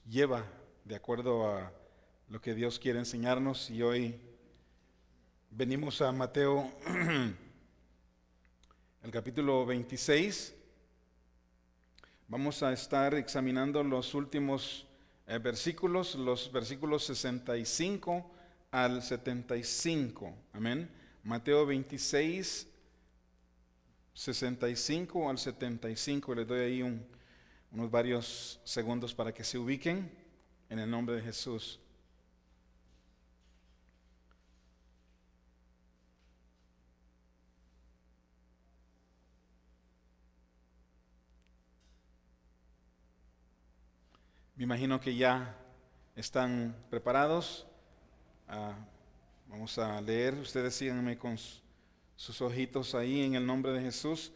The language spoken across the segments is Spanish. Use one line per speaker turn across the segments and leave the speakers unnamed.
lleva de acuerdo a lo que Dios quiere enseñarnos. Y hoy venimos a Mateo, el capítulo 26. Vamos a estar examinando los últimos versículos, los versículos 65 al 75. Amén. Mateo 26, 65 al 75. Les doy ahí unos varios segundos para que se ubiquen en el nombre de Jesús. Me imagino que ya están preparados. Vamos a leer. Ustedes síganme con sus ojitos ahí en el nombre de Jesús.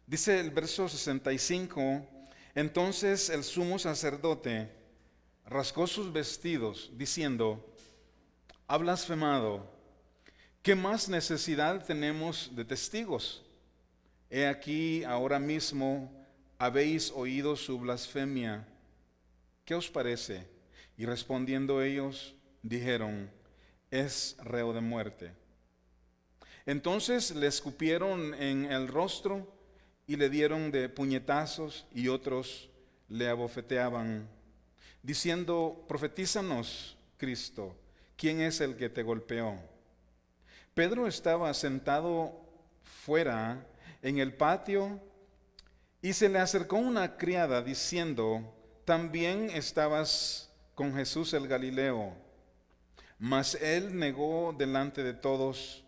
Dice el verso 65: Entonces el sumo sacerdote rasgó sus vestidos, diciendo: Ha blasfemado. ¿Qué más necesidad tenemos de testigos? He aquí, ahora mismo habéis oído su blasfemia. ¿Qué os parece? Y respondiendo ellos, dijeron: es reo de muerte. Entonces le escupieron en el rostro y le dieron de puñetazos, y otros le abofeteaban, diciendo: profetízanos, Cristo, ¿quién es el que te golpeó? Pedro estaba sentado fuera en el patio, y se le acercó una criada diciendo: también estabas con Jesús el Galileo. Mas él negó delante de todos,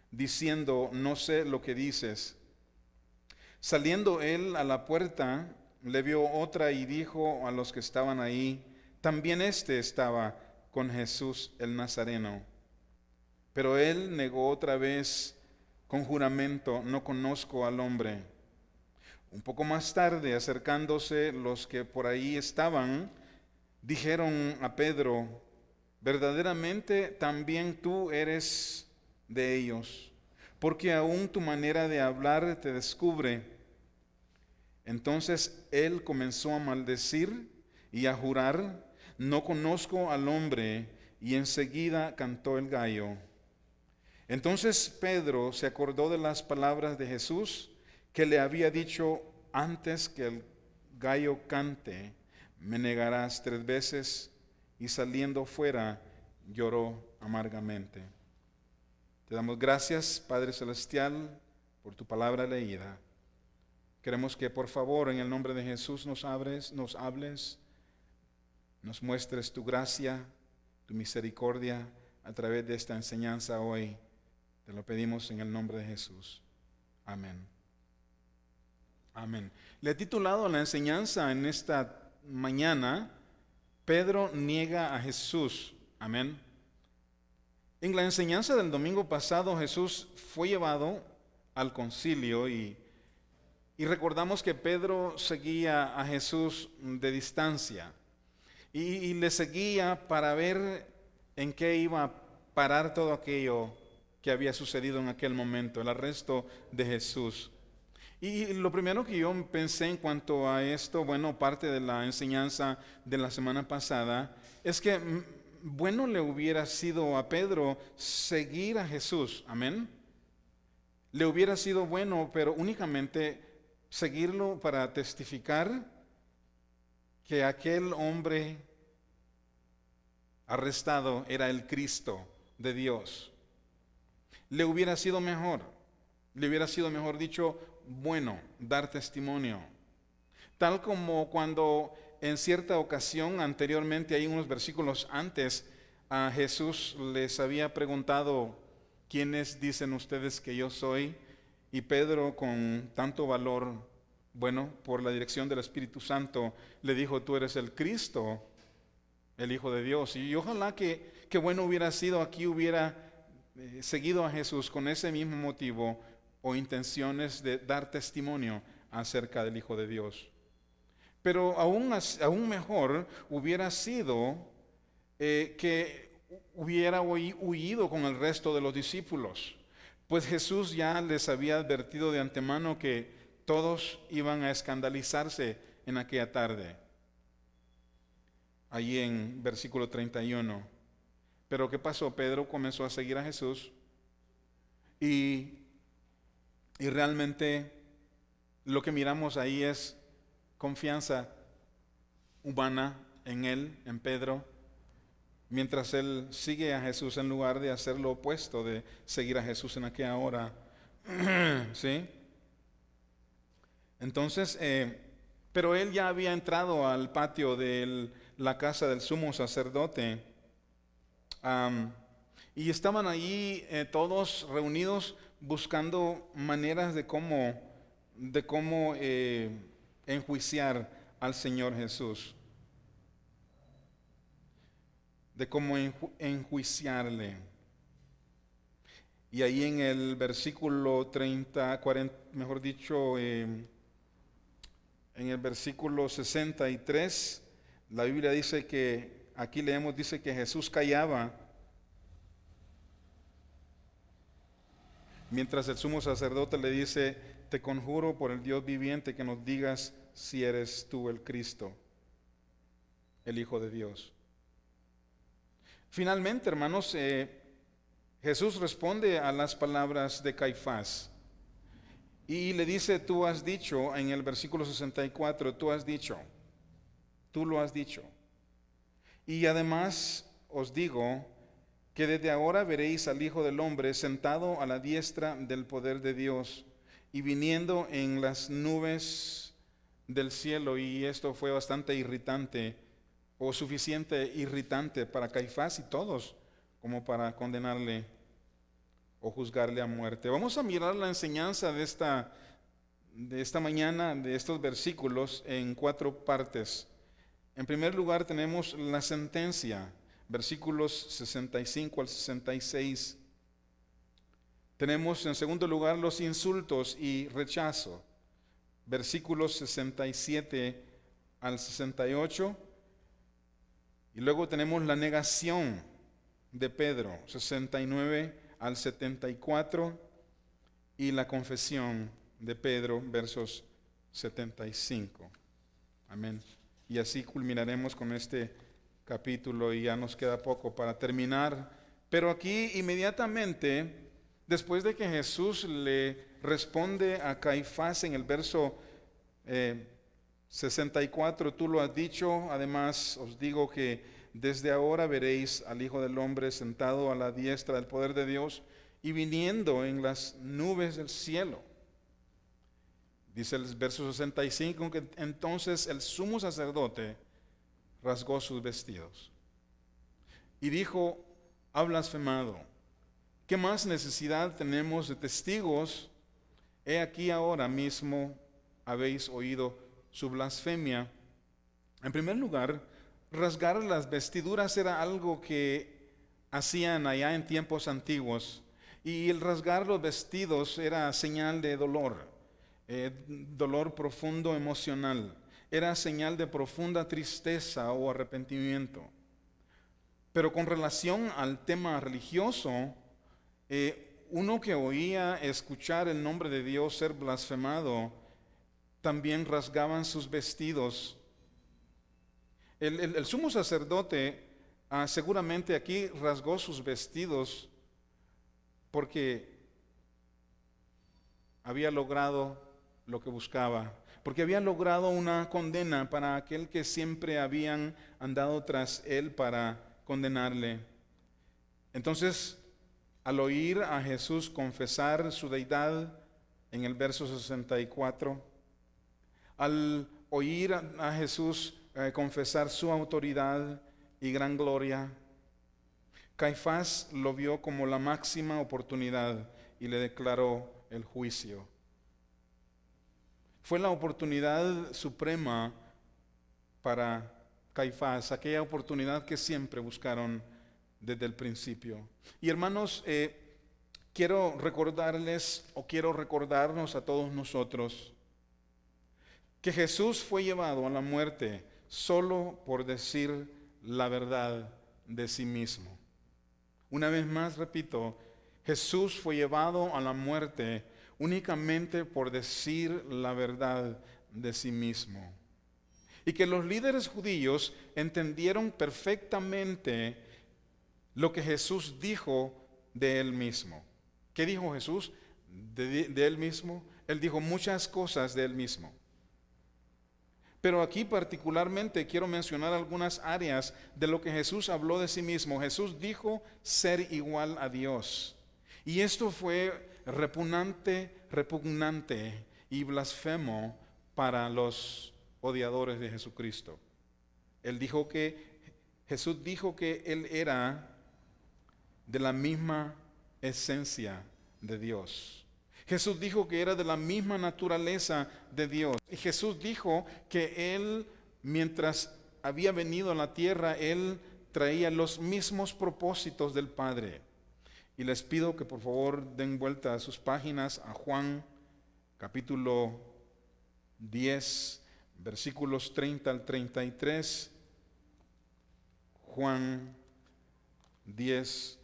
diciendo: no sé lo que dices. Saliendo él a la puerta, le vio otra y dijo a los que estaban ahí: también éste estaba con Jesús el Nazareno. Pero él negó otra vez con juramento: no conozco al hombre. Un poco más tarde, acercándose los que por ahí estaban, dijeron a Pedro: verdaderamente también tú eres de ellos, porque aún tu manera de hablar te descubre. Entonces él comenzó a maldecir y a jurar: no conozco al hombre, y enseguida cantó el gallo. Entonces Pedro se acordó de las palabras de Jesús, que le había dicho: antes que el gallo cante, me negarás 3 veces. Y saliendo fuera, lloró amargamente. Te damos gracias, Padre Celestial, por tu palabra leída. Queremos que por favor en el nombre de Jesús nos hables, nos muestres tu gracia, tu misericordia a través de esta enseñanza hoy. Te lo pedimos en el nombre de Jesús. Amén. Amén. Le he titulado la enseñanza en esta mañana: Pedro niega a Jesús. Amén. En la enseñanza del domingo pasado, Jesús fue llevado al concilio y recordamos que Pedro seguía a Jesús de distancia y le seguía para ver en qué iba a parar todo aquello que había sucedido en aquel momento, el arresto de Jesús. Y lo primero que yo pensé en cuanto a esto, bueno, parte de la enseñanza de la semana pasada, es que bueno le hubiera sido a Pedro seguir a Jesús, amén. Le hubiera sido bueno, pero únicamente seguirlo para testificar que aquel hombre arrestado era el Cristo de Dios. Le hubiera sido mejor dicho, bueno, dar testimonio. Tal como cuando en cierta ocasión anteriormente, hay unos versículos antes, a Jesús les había preguntado: ¿quiénes dicen ustedes que yo soy? Y Pedro, con tanto valor, bueno, por la dirección del Espíritu Santo, le dijo: tú eres el Cristo, el Hijo de Dios. Y ojalá que bueno hubiera sido, aquí hubiera seguido a Jesús con ese mismo motivo o intenciones de dar testimonio acerca del Hijo de Dios. Pero aún mejor hubiera sido que hubiera huido con el resto de los discípulos, pues Jesús ya les había advertido de antemano que todos iban a escandalizarse en aquella tarde. allí en versículo 31. Pero ¿qué pasó? Pedro comenzó a seguir a Jesús y, y realmente lo que miramos ahí es confianza humana en él, en Pedro, mientras él sigue a Jesús en lugar de hacer lo opuesto, de seguir a Jesús en aquella hora. ¿Sí? Entonces, pero él ya había entrado al patio de la casa del sumo sacerdote, y estaban allí todos reunidos buscando maneras de cómo enjuiciar al Señor Jesús, de cómo enjuiciarle. Y ahí en el versículo 30, 40, mejor dicho, en el versículo 63, la Biblia dice que, aquí leemos, dice que Jesús callaba, mientras el sumo sacerdote le dice: te conjuro por el Dios viviente que nos digas si eres tú el Cristo, el Hijo de Dios. Finalmente, hermanos, Jesús responde a las palabras de Caifás y le dice: tú has dicho, en el versículo 64, tú lo has dicho. Y además os digo que desde ahora veréis al Hijo del Hombre sentado a la diestra del poder de Dios y viniendo en las nubes del cielo. Y esto fue bastante irritante, o suficiente irritante para Caifás y todos, como para condenarle o juzgarle a muerte. Vamos a mirar la enseñanza de esta mañana, de estos versículos, en 4 partes. En primer lugar tenemos la sentencia, versículos 65 al 66. Tenemos en segundo lugar los insultos y rechazo, versículos 67 al 68. Y luego tenemos la negación de Pedro, 69 al 74, y la confesión de Pedro, versos 75. Amén. Y así culminaremos con este capítulo y ya nos queda poco para terminar. Pero aquí inmediatamente, después de que Jesús le responde a Caifás en el verso 64, tú lo has dicho, además os digo que desde ahora veréis al Hijo del Hombre sentado a la diestra del poder de Dios y viniendo en las nubes del cielo. Dice el verso 65 que entonces el sumo sacerdote rasgó sus vestidos y dijo: ha blasfemado. ¿Qué más necesidad tenemos de testigos? He aquí ahora mismo habéis oído su blasfemia. En primer lugar, rasgar las vestiduras era algo que hacían allá en tiempos antiguos, y el rasgar los vestidos era señal de dolor. Dolor profundo emocional, era señal de profunda tristeza o arrepentimiento. Pero con relación al tema religioso, uno que oía escuchar el nombre de Dios ser blasfemado, también rasgaban sus vestidos. El sumo sacerdote seguramente aquí rasgó sus vestidos porque había logrado lo que buscaba, porque había logrado una condena para aquel que siempre habían andado tras él para condenarle. Entonces, al oír a Jesús confesar su deidad en el verso 64, al oír a Jesús confesar su autoridad y gran gloria, Caifás lo vio como la máxima oportunidad y le declaró el juicio. Fue la oportunidad suprema para Caifás, aquella oportunidad que siempre buscaron desde el principio. Y hermanos, quiero recordarnos a todos nosotros que Jesús fue llevado a la muerte solo por decir la verdad de sí mismo. Una vez más repito, Jesús fue llevado a la muerte únicamente por decir la verdad de sí mismo. y que los líderes judíos entendieron perfectamente lo que Jesús dijo de él mismo. ¿Qué dijo Jesús de él mismo? Él dijo muchas cosas de él mismo. Pero aquí particularmente quiero mencionar algunas áreas de lo que Jesús habló de sí mismo. Jesús dijo ser igual a Dios. Y esto fue repugnante y blasfemo para los odiadores de Jesucristo. Jesús dijo que Él era de la misma esencia de Dios. Jesús dijo que era de la misma naturaleza de Dios. Y Jesús dijo que Él, mientras había venido a la tierra, Él traía los mismos propósitos del Padre. Y les pido que por favor den vuelta a sus páginas a Juan capítulo 10, versículos 30 al 33. Juan 10,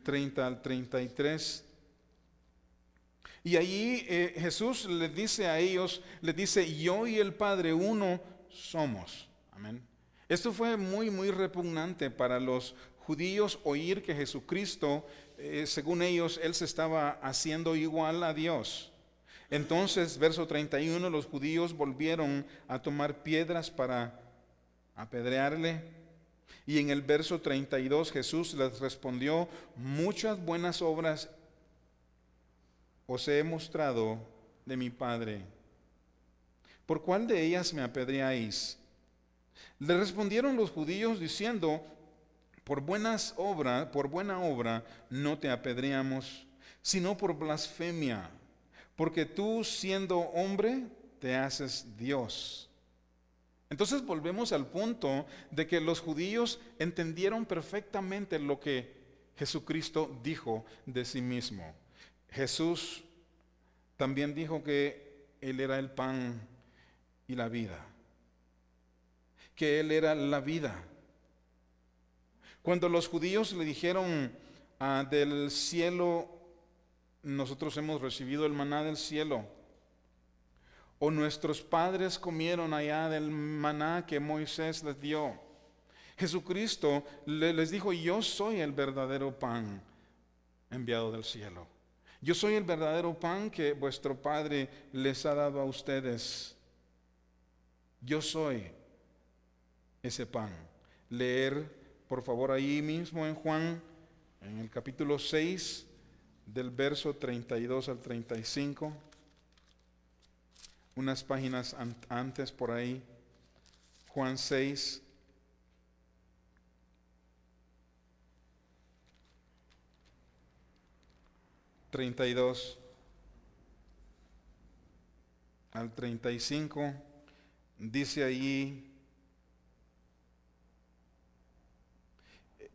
30 al 33. Y allí Jesús les dice a ellos, les dice, yo y el Padre uno somos. Amén. Esto fue muy, muy repugnante para los judíos oír que Jesucristo, según ellos, Él se estaba haciendo igual a Dios. Entonces, verso 31, los judíos volvieron a tomar piedras para apedrearle. Y en el verso 32 Jesús les respondió, muchas buenas obras os he mostrado de mi Padre. ¿Por cuál de ellas me apedreáis? Le respondieron los judíos diciendo, por buena obra no te apedreamos, sino por blasfemia, porque tú siendo hombre te haces Dios. Entonces volvemos al punto de que los judíos entendieron perfectamente lo que Jesucristo dijo de sí mismo. Jesús también dijo que Él era el pan y la vida, que Él era la vida. Cuando los judíos le dijeron del cielo, nosotros hemos recibido el maná del cielo, o nuestros padres comieron allá del maná que Moisés les dio, Jesucristo les dijo, yo soy el verdadero pan enviado del cielo. Yo soy el verdadero pan que vuestro Padre les ha dado a ustedes. Yo soy ese pan. Leer, por favor, ahí mismo en Juan, en el capítulo 6, del verso 32 al 35. Unas páginas antes por ahí. Juan 6. (32) al 35, dice allí,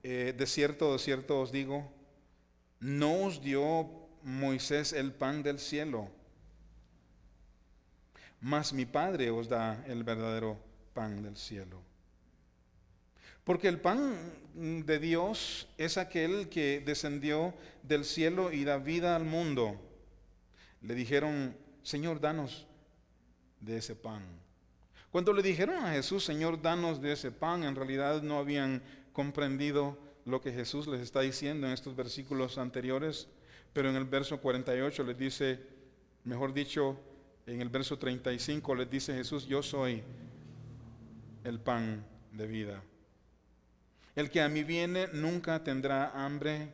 de cierto os digo, no os dio Moisés el pan del cielo, mas mi Padre os da el verdadero pan del cielo. Porque el pan de Dios es aquel que descendió del cielo y da vida al mundo. Le dijeron, Señor, danos de ese pan. Cuando le dijeron a Jesús, Señor, danos de ese pan, en realidad no habían comprendido lo que Jesús les está diciendo en estos versículos anteriores, pero en el verso 48 les dice, mejor dicho, en el verso 35 les dice Jesús, yo soy el pan de vida. El que a mí viene nunca tendrá hambre,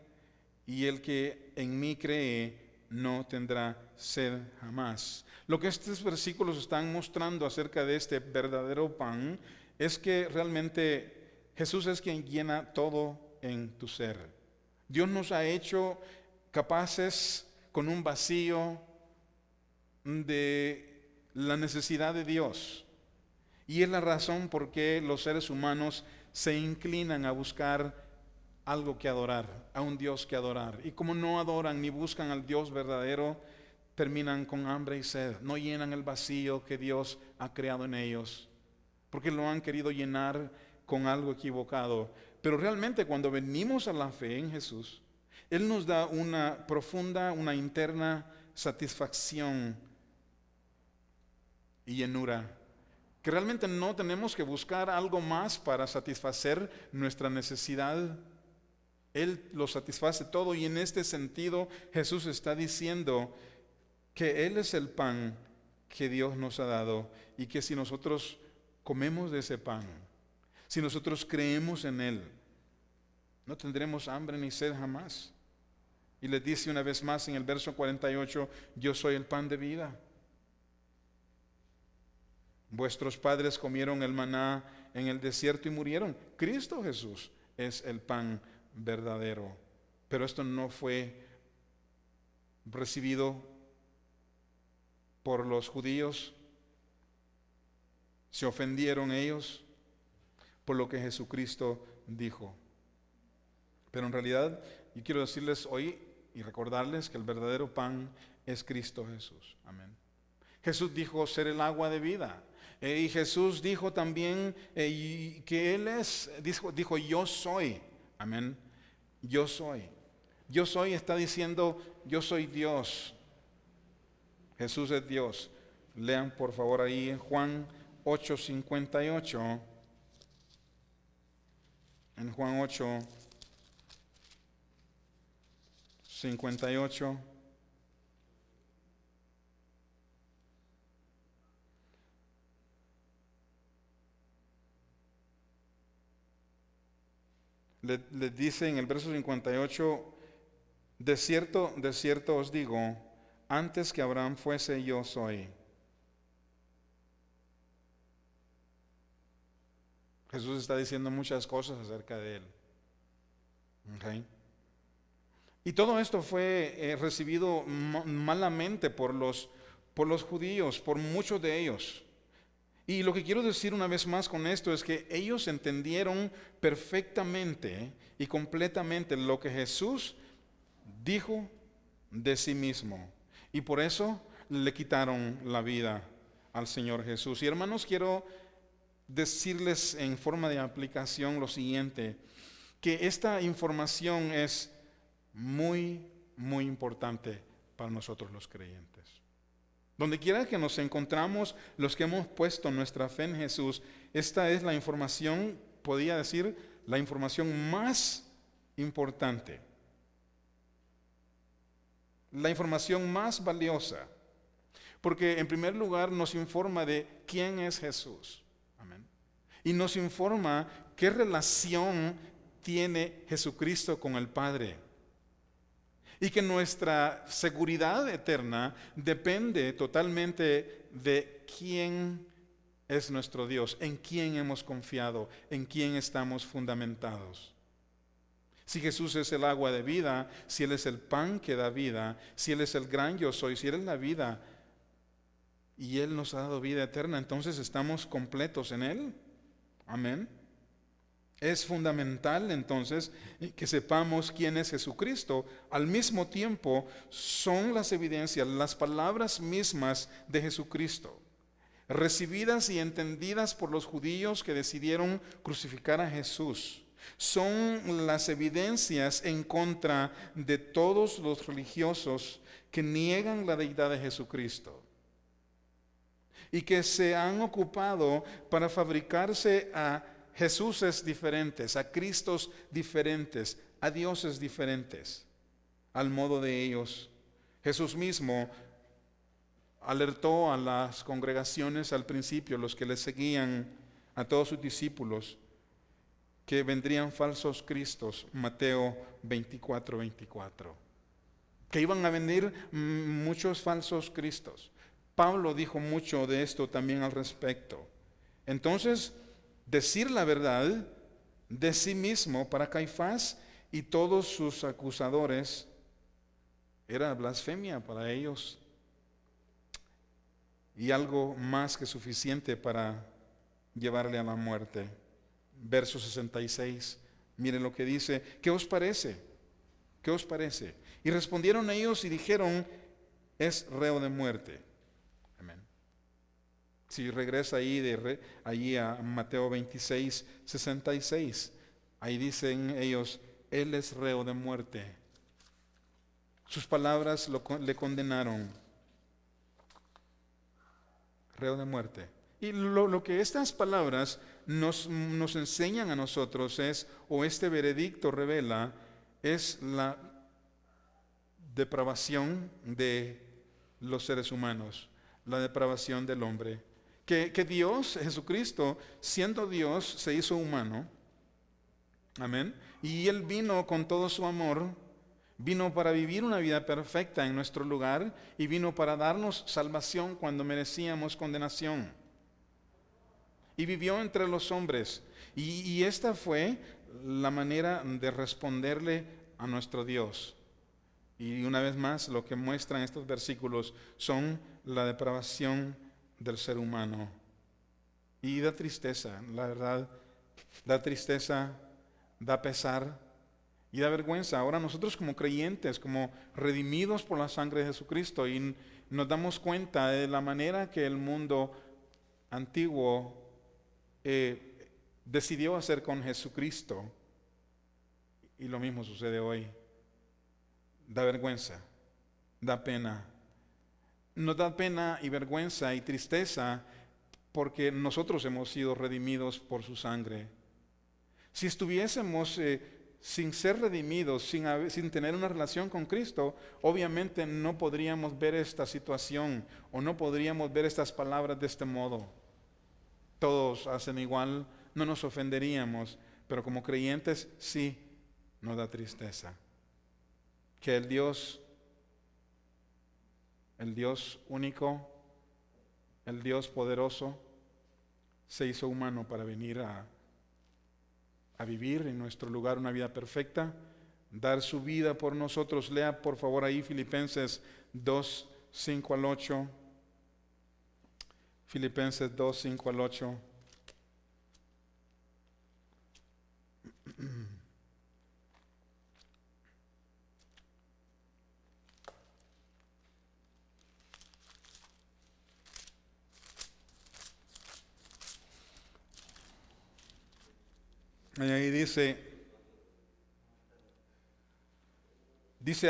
y el que en mí cree no tendrá sed jamás. Lo que estos versículos están mostrando acerca de este verdadero pan es que realmente Jesús es quien llena todo en tu ser. Dios nos ha hecho capaces con un vacío de la necesidad de Dios. Y es la razón por qué los seres humanos se inclinan a buscar algo que adorar, a un Dios que adorar. Y como no adoran ni buscan al Dios verdadero, terminan con hambre y sed. No llenan el vacío que Dios ha creado en ellos, porque lo han querido llenar con algo equivocado. Pero realmente cuando venimos a la fe en Jesús, Él nos da una profunda, una interna satisfacción y llenura que realmente no tenemos que buscar algo más para satisfacer nuestra necesidad. Él lo satisface todo, y en este sentido Jesús está diciendo que Él es el pan que Dios nos ha dado, y que si nosotros comemos de ese pan, si nosotros creemos en Él, no tendremos hambre ni sed jamás. Y les dice una vez más en el verso 48, yo soy el pan de vida. Vuestros padres comieron el maná en el desierto y murieron. Cristo Jesús es el pan verdadero. Pero esto no fue recibido por los judíos. Se ofendieron ellos por lo que Jesucristo dijo. Pero en realidad, yo quiero decirles hoy y recordarles que el verdadero pan es Cristo Jesús. Amén. Jesús dijo ser el agua de vida. Y Jesús dijo también que Él dijo yo soy. Amén. Yo soy. Yo soy está diciendo yo soy Dios. Jesús es Dios. Lean por favor ahí en Juan 8:58. En Juan 8:58. Le dice en el verso 58, de cierto os digo, antes que Abraham fuese, yo soy. Jesús está diciendo muchas cosas acerca de Él. Okay. Y todo esto fue recibido malamente por los judíos, por muchos de ellos. Y lo que quiero decir una vez más con esto es que ellos entendieron perfectamente y completamente lo que Jesús dijo de sí mismo. Y por eso le quitaron la vida al Señor Jesús. Y hermanos, quiero decirles en forma de aplicación lo siguiente, que esta información es muy, muy importante para nosotros los creyentes. Donde quiera que nos encontramos, los que hemos puesto nuestra fe en Jesús, esta es la información, podría decir, la información más importante. La información más valiosa. Porque en primer lugar nos informa de quién es Jesús. Amén. Y nos informa qué relación tiene Jesucristo con el Padre. Y que nuestra seguridad eterna depende totalmente de quién es nuestro Dios, en quién hemos confiado, en quién estamos fundamentados. Si Jesús es el agua de vida, si Él es el pan que da vida, si Él es el gran yo soy, si Él es la vida y Él nos ha dado vida eterna, entonces estamos completos en Él. Amén. Es fundamental entonces que sepamos quién es Jesucristo. Al mismo tiempo son las evidencias, las palabras mismas de Jesucristo, recibidas y entendidas por los judíos que decidieron crucificar a Jesús. Son las evidencias en contra de todos los religiosos que niegan la deidad de Jesucristo y que se han ocupado para fabricarse a Jesuses diferentes, a Cristos diferentes, a dioses diferentes, al modo de ellos. Jesús mismo alertó a las congregaciones al principio, los que le seguían, a todos sus discípulos, que vendrían falsos cristos, Mateo 24:24, que iban a venir muchos falsos cristos. Pablo dijo mucho de esto también al respecto. Entonces, decir la verdad de sí mismo para Caifás y todos sus acusadores era blasfemia para ellos y algo más que suficiente para llevarle a la muerte. Verso 66, miren lo que dice, ¿qué os parece? ¿Qué os parece? Y respondieron ellos y dijeron, es reo de muerte. Amén. Si regresa allí a Mateo 26:66, ahí dicen ellos, Él es reo de muerte. Sus palabras le condenaron. Reo de muerte. Y lo que estas palabras nos enseñan a nosotros es, o este veredicto revela, es la depravación de los seres humanos, la depravación del hombre. Que Dios, Jesucristo, siendo Dios, se hizo humano. Amén. Y Él vino con todo su amor, vino para vivir una vida perfecta en nuestro lugar y vino para darnos salvación cuando merecíamos condenación. Y vivió entre los hombres. Y esta fue la manera de responderle a nuestro Dios. Y una vez más, lo que muestran estos versículos son la depravación del ser humano. Y da tristeza, la verdad, da tristeza, da pesar y da vergüenza. Ahora nosotros como creyentes, como redimidos por la sangre de Jesucristo, y nos damos cuenta de la manera que el mundo antiguo decidió hacer con Jesucristo, y lo mismo sucede hoy. Da vergüenza, da pena. Nos da pena y vergüenza y tristeza porque nosotros hemos sido redimidos por su sangre. Si estuviésemos sin ser redimidos, sin tener una relación con Cristo, obviamente no podríamos ver esta situación o no podríamos ver estas palabras de este modo. Todos hacen igual, no nos ofenderíamos, pero como creyentes sí nos da tristeza. Que el Dios único, el Dios poderoso, se hizo humano para venir a vivir en nuestro lugar una vida perfecta, dar su vida por nosotros. Lea por favor ahí Filipenses 2, 5 al 8. Filipenses 2, 5 al 8. Y ahí dice,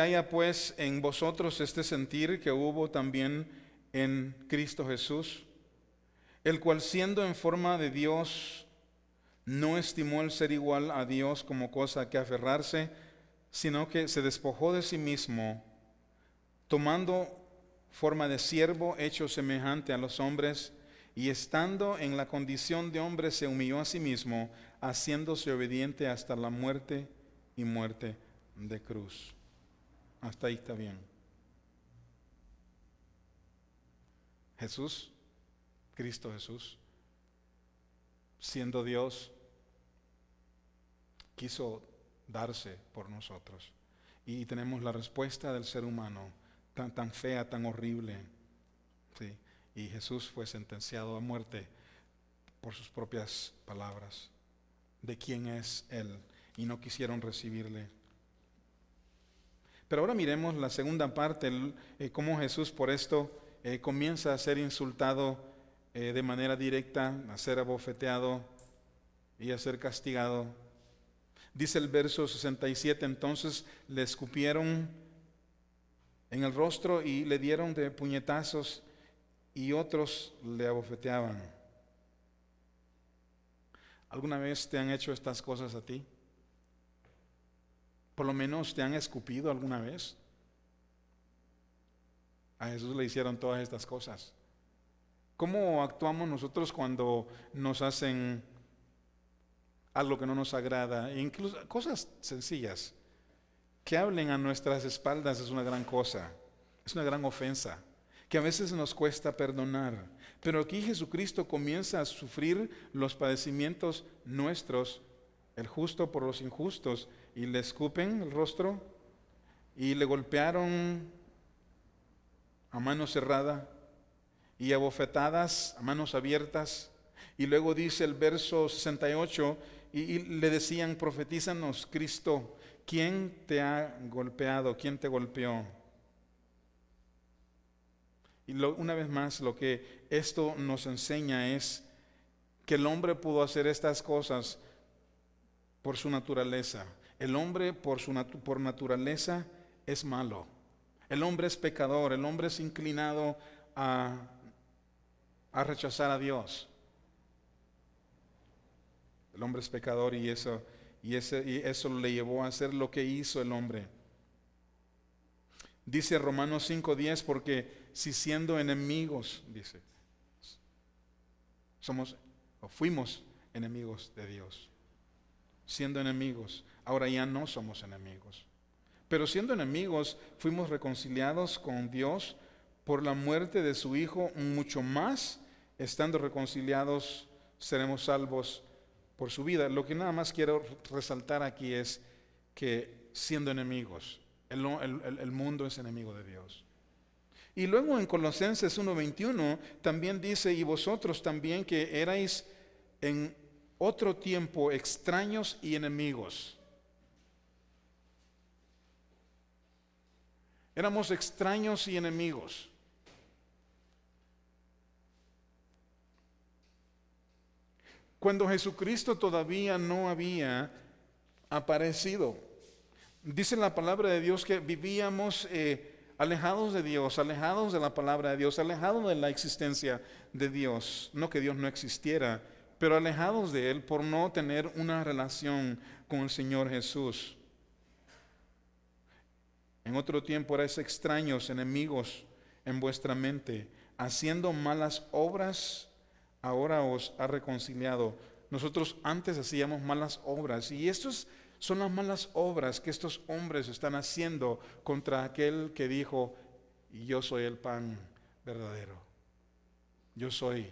haya pues en vosotros este sentir que hubo también en Cristo Jesús, el cual siendo en forma de Dios, no estimó el ser igual a Dios como cosa a que aferrarse, sino que se despojó de sí mismo, tomando forma de siervo, hecho semejante a los hombres, y estando en la condición de hombre se humilló a sí mismo, haciéndose obediente hasta la muerte y muerte de cruz. Hasta ahí está bien. Jesús, Cristo Jesús, siendo Dios, quiso darse por nosotros. Y tenemos la respuesta del ser humano, tan fea, tan horrible. ¿Sí? Y Jesús fue sentenciado a muerte por sus propias palabras de quién es Él, y no quisieron recibirle. Pero ahora miremos la segunda parte, cómo Jesús por esto comienza a ser insultado de manera directa, a ser abofeteado y a ser castigado. Dice el verso 67, entonces le escupieron en el rostro y le dieron de puñetazos y otros le abofeteaban. ¿Alguna vez te han hecho estas cosas a ti? Por lo menos te han escupido alguna vez. A Jesús le hicieron todas estas cosas. ¿Cómo actuamos nosotros cuando nos hacen algo que no nos agrada? Incluso cosas sencillas. Que hablen a nuestras espaldas es una gran cosa, es una gran ofensa, que a veces nos cuesta perdonar. Pero aquí Jesucristo comienza a sufrir los padecimientos nuestros, el justo por los injustos, y le escupen el rostro y le golpearon a mano cerrada y a bofetadas a manos abiertas. Y luego dice el verso 68, y le decían, profetízanos, Cristo, ¿quién te ha golpeado? ¿Quién te golpeó? Y una vez más, lo que esto nos enseña es que el hombre pudo hacer estas cosas por su naturaleza. El hombre por naturaleza es malo. El hombre es pecador, el hombre es inclinado a a rechazar a Dios. El hombre es pecador y eso le llevó a hacer lo que hizo el hombre. Dice Romanos 5:10, porque si siendo enemigos, dice, somos o fuimos enemigos de Dios. Siendo enemigos, ahora ya no somos enemigos. Pero siendo enemigos, fuimos reconciliados con Dios por la muerte de su Hijo, mucho más, estando reconciliados, seremos salvos por su vida. Lo que nada más quiero resaltar aquí es que siendo enemigos, el mundo es enemigo de Dios. Y luego en Colosenses 1:21 también dice, y vosotros también que erais en otro tiempo extraños y enemigos. Éramos extraños y enemigos. Cuando Jesucristo todavía no había aparecido. Dice la palabra de Dios que vivíamos alejados de Dios, alejados de la palabra de Dios, alejados de la existencia de Dios. No que Dios no existiera, pero alejados de Él por no tener una relación con el Señor Jesús. En otro tiempo erais extraños, enemigos en vuestra mente, haciendo malas obras, ahora os ha reconciliado. Nosotros antes hacíamos malas obras y estas son las malas obras que estos hombres están haciendo contra aquel que dijo, yo soy el pan verdadero. Yo soy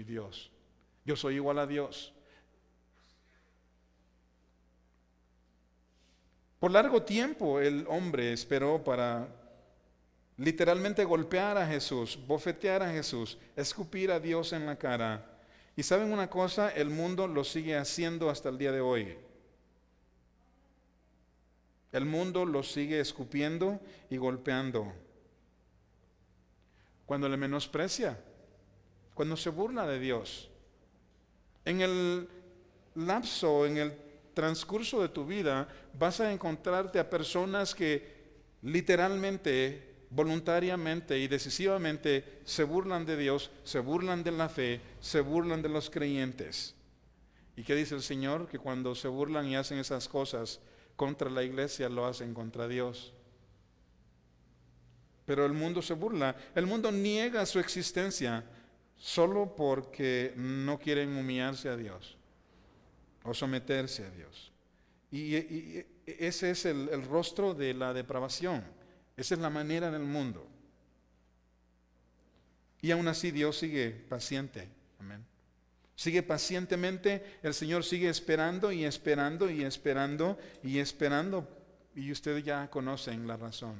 Dios. Yo soy igual a Dios. Por largo tiempo el hombre esperó para literalmente golpear a Jesús, bofetear a Jesús, escupir a Dios en la cara. Y saben una cosa, el mundo lo sigue haciendo hasta el día de hoy. El mundo lo sigue escupiendo y golpeando. Cuando le menosprecia, cuando se burla de Dios. En el lapso, en el transcurso de tu vida, vas a encontrarte a personas que literalmente, voluntariamente y decisivamente se burlan de Dios, se burlan de la fe, se burlan de los creyentes. ¿Y qué dice el Señor? Que cuando se burlan y hacen esas cosas contra la iglesia, lo hacen contra Dios. Pero el mundo se burla, el mundo niega su existencia solo porque no quieren humillarse a Dios o someterse a Dios. Y ese es el rostro de la depravación. Esa es la manera del mundo. Y aún así Dios sigue paciente. Amén. Sigue pacientemente, el Señor sigue esperando y esperando y esperando y esperando. Y ustedes ya conocen la razón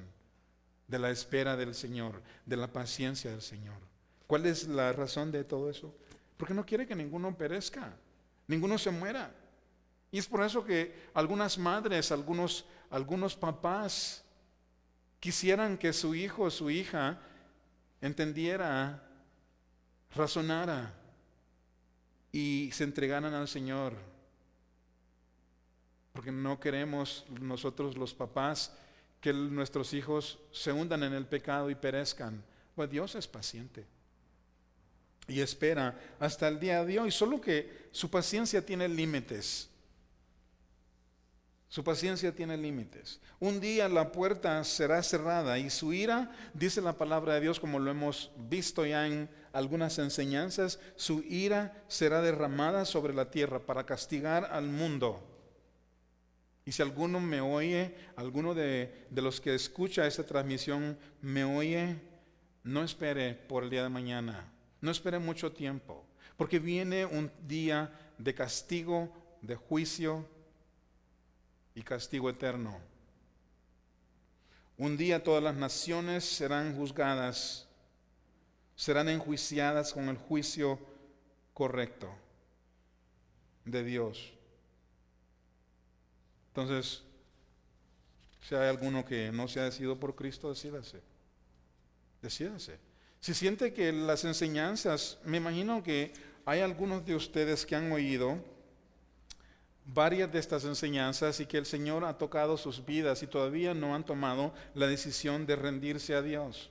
de la espera del Señor, de la paciencia del Señor. ¿Cuál es la razón de todo eso? Porque no quiere que ninguno perezca, ninguno se muera. Y es por eso que algunas madres, algunos papás quisieran que su hijo o su hija entendiera, razonara y se entregaran al Señor. Porque no queremos nosotros los papás que nuestros hijos se hundan en el pecado y perezcan. Pues Dios es paciente y espera hasta el día de hoy, solo que su paciencia tiene límites. Su paciencia tiene límites. Un día la puerta será cerrada y su ira, dice la palabra de Dios, como lo hemos visto ya en algunas enseñanzas, su ira será derramada sobre la tierra para castigar al mundo. Y si alguno me oye, alguno de los que escucha esta transmisión me oye, no espere por el día de mañana, no espere mucho tiempo, porque viene un día de castigo, de juicio y castigo eterno. Un día todas las naciones serán juzgadas, serán enjuiciadas con el juicio correcto de Dios. Entonces, si hay alguno que no se ha decidido por Cristo, decídase. Si siente que las enseñanzas, me imagino que hay algunos de ustedes que han oído varias de estas enseñanzas y que el Señor ha tocado sus vidas y todavía no han tomado la decisión de rendirse a Dios.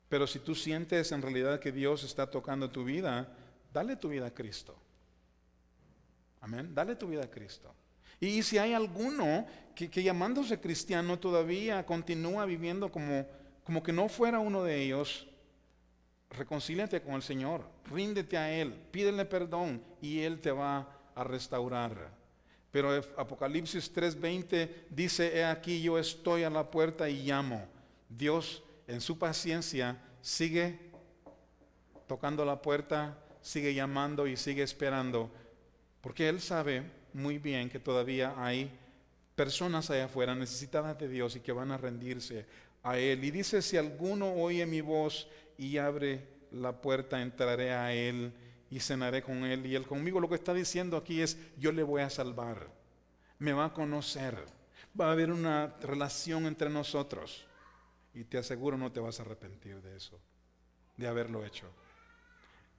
Pero si tú sientes en realidad que Dios está tocando tu vida, dale tu vida a Cristo. Amén. Dale tu vida a Cristo. Y si hay alguno que llamándose cristiano todavía continúa viviendo como que no fuera uno de ellos, reconcíliate con el Señor, ríndete a Él, pídele perdón y Él te va a restaurar. Pero Apocalipsis 3:20 dice: he aquí, yo estoy a la puerta y llamo. Dios en su paciencia sigue tocando la puerta, sigue llamando y sigue esperando, porque Él sabe muy bien que todavía hay personas allá afuera necesitadas de Dios y que van a rendirse a Él. Y dice: si alguno oye mi voz y abre la puerta, entraré a Él y cenaré con Él y Él conmigo. Lo que está diciendo aquí es: yo le voy a salvar, me va a conocer, va a haber una relación entre nosotros. Y te aseguro, no te vas a arrepentir de eso, de haberlo hecho.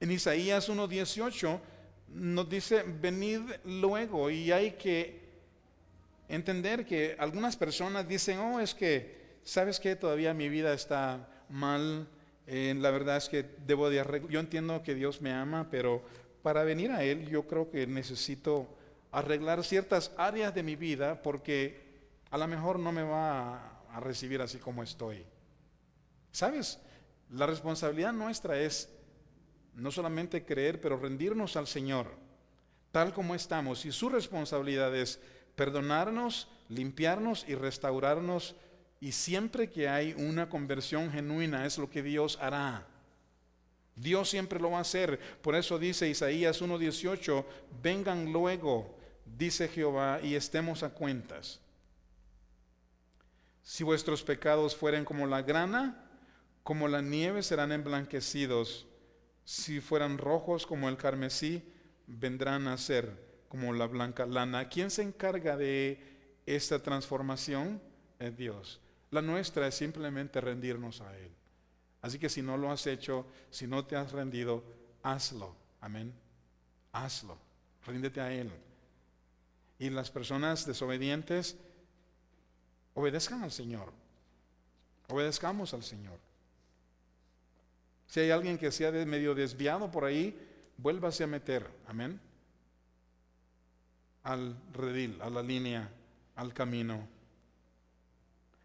En Isaías 1:18 nos dice: venid luego. Y hay que entender que algunas personas dicen: oh, es que, ¿sabes qué? Todavía mi vida está mal. La verdad es que debo de arreglar. Yo entiendo que Dios me ama, pero para venir a Él yo creo que necesito arreglar ciertas áreas de mi vida, porque a lo mejor no me va a recibir así como estoy. ¿Sabes? La responsabilidad nuestra es no solamente creer, pero rendirnos al Señor, tal como estamos. Y su responsabilidad es perdonarnos, limpiarnos y restaurarnos. Y siempre que hay una conversión genuina, es lo que Dios hará. Dios siempre lo va a hacer. Por eso dice Isaías 1:18: vengan luego, dice Jehová, y estemos a cuentas. Si vuestros pecados fueren como la grana, como la nieve serán emblanquecidos. Si fueran rojos como el carmesí, vendrán a ser como la blanca lana. ¿Quién se encarga de esta transformación? Es Dios. La nuestra es simplemente rendirnos a Él. Así que si no lo has hecho, si no te has rendido, hazlo. Amén. Hazlo. Ríndete a Él. Y las personas desobedientes, obedezcan al Señor. Obedezcamos al Señor. Si hay alguien que sea medio desviado por ahí, vuélvase a meter, amén, al redil, a la línea, al camino.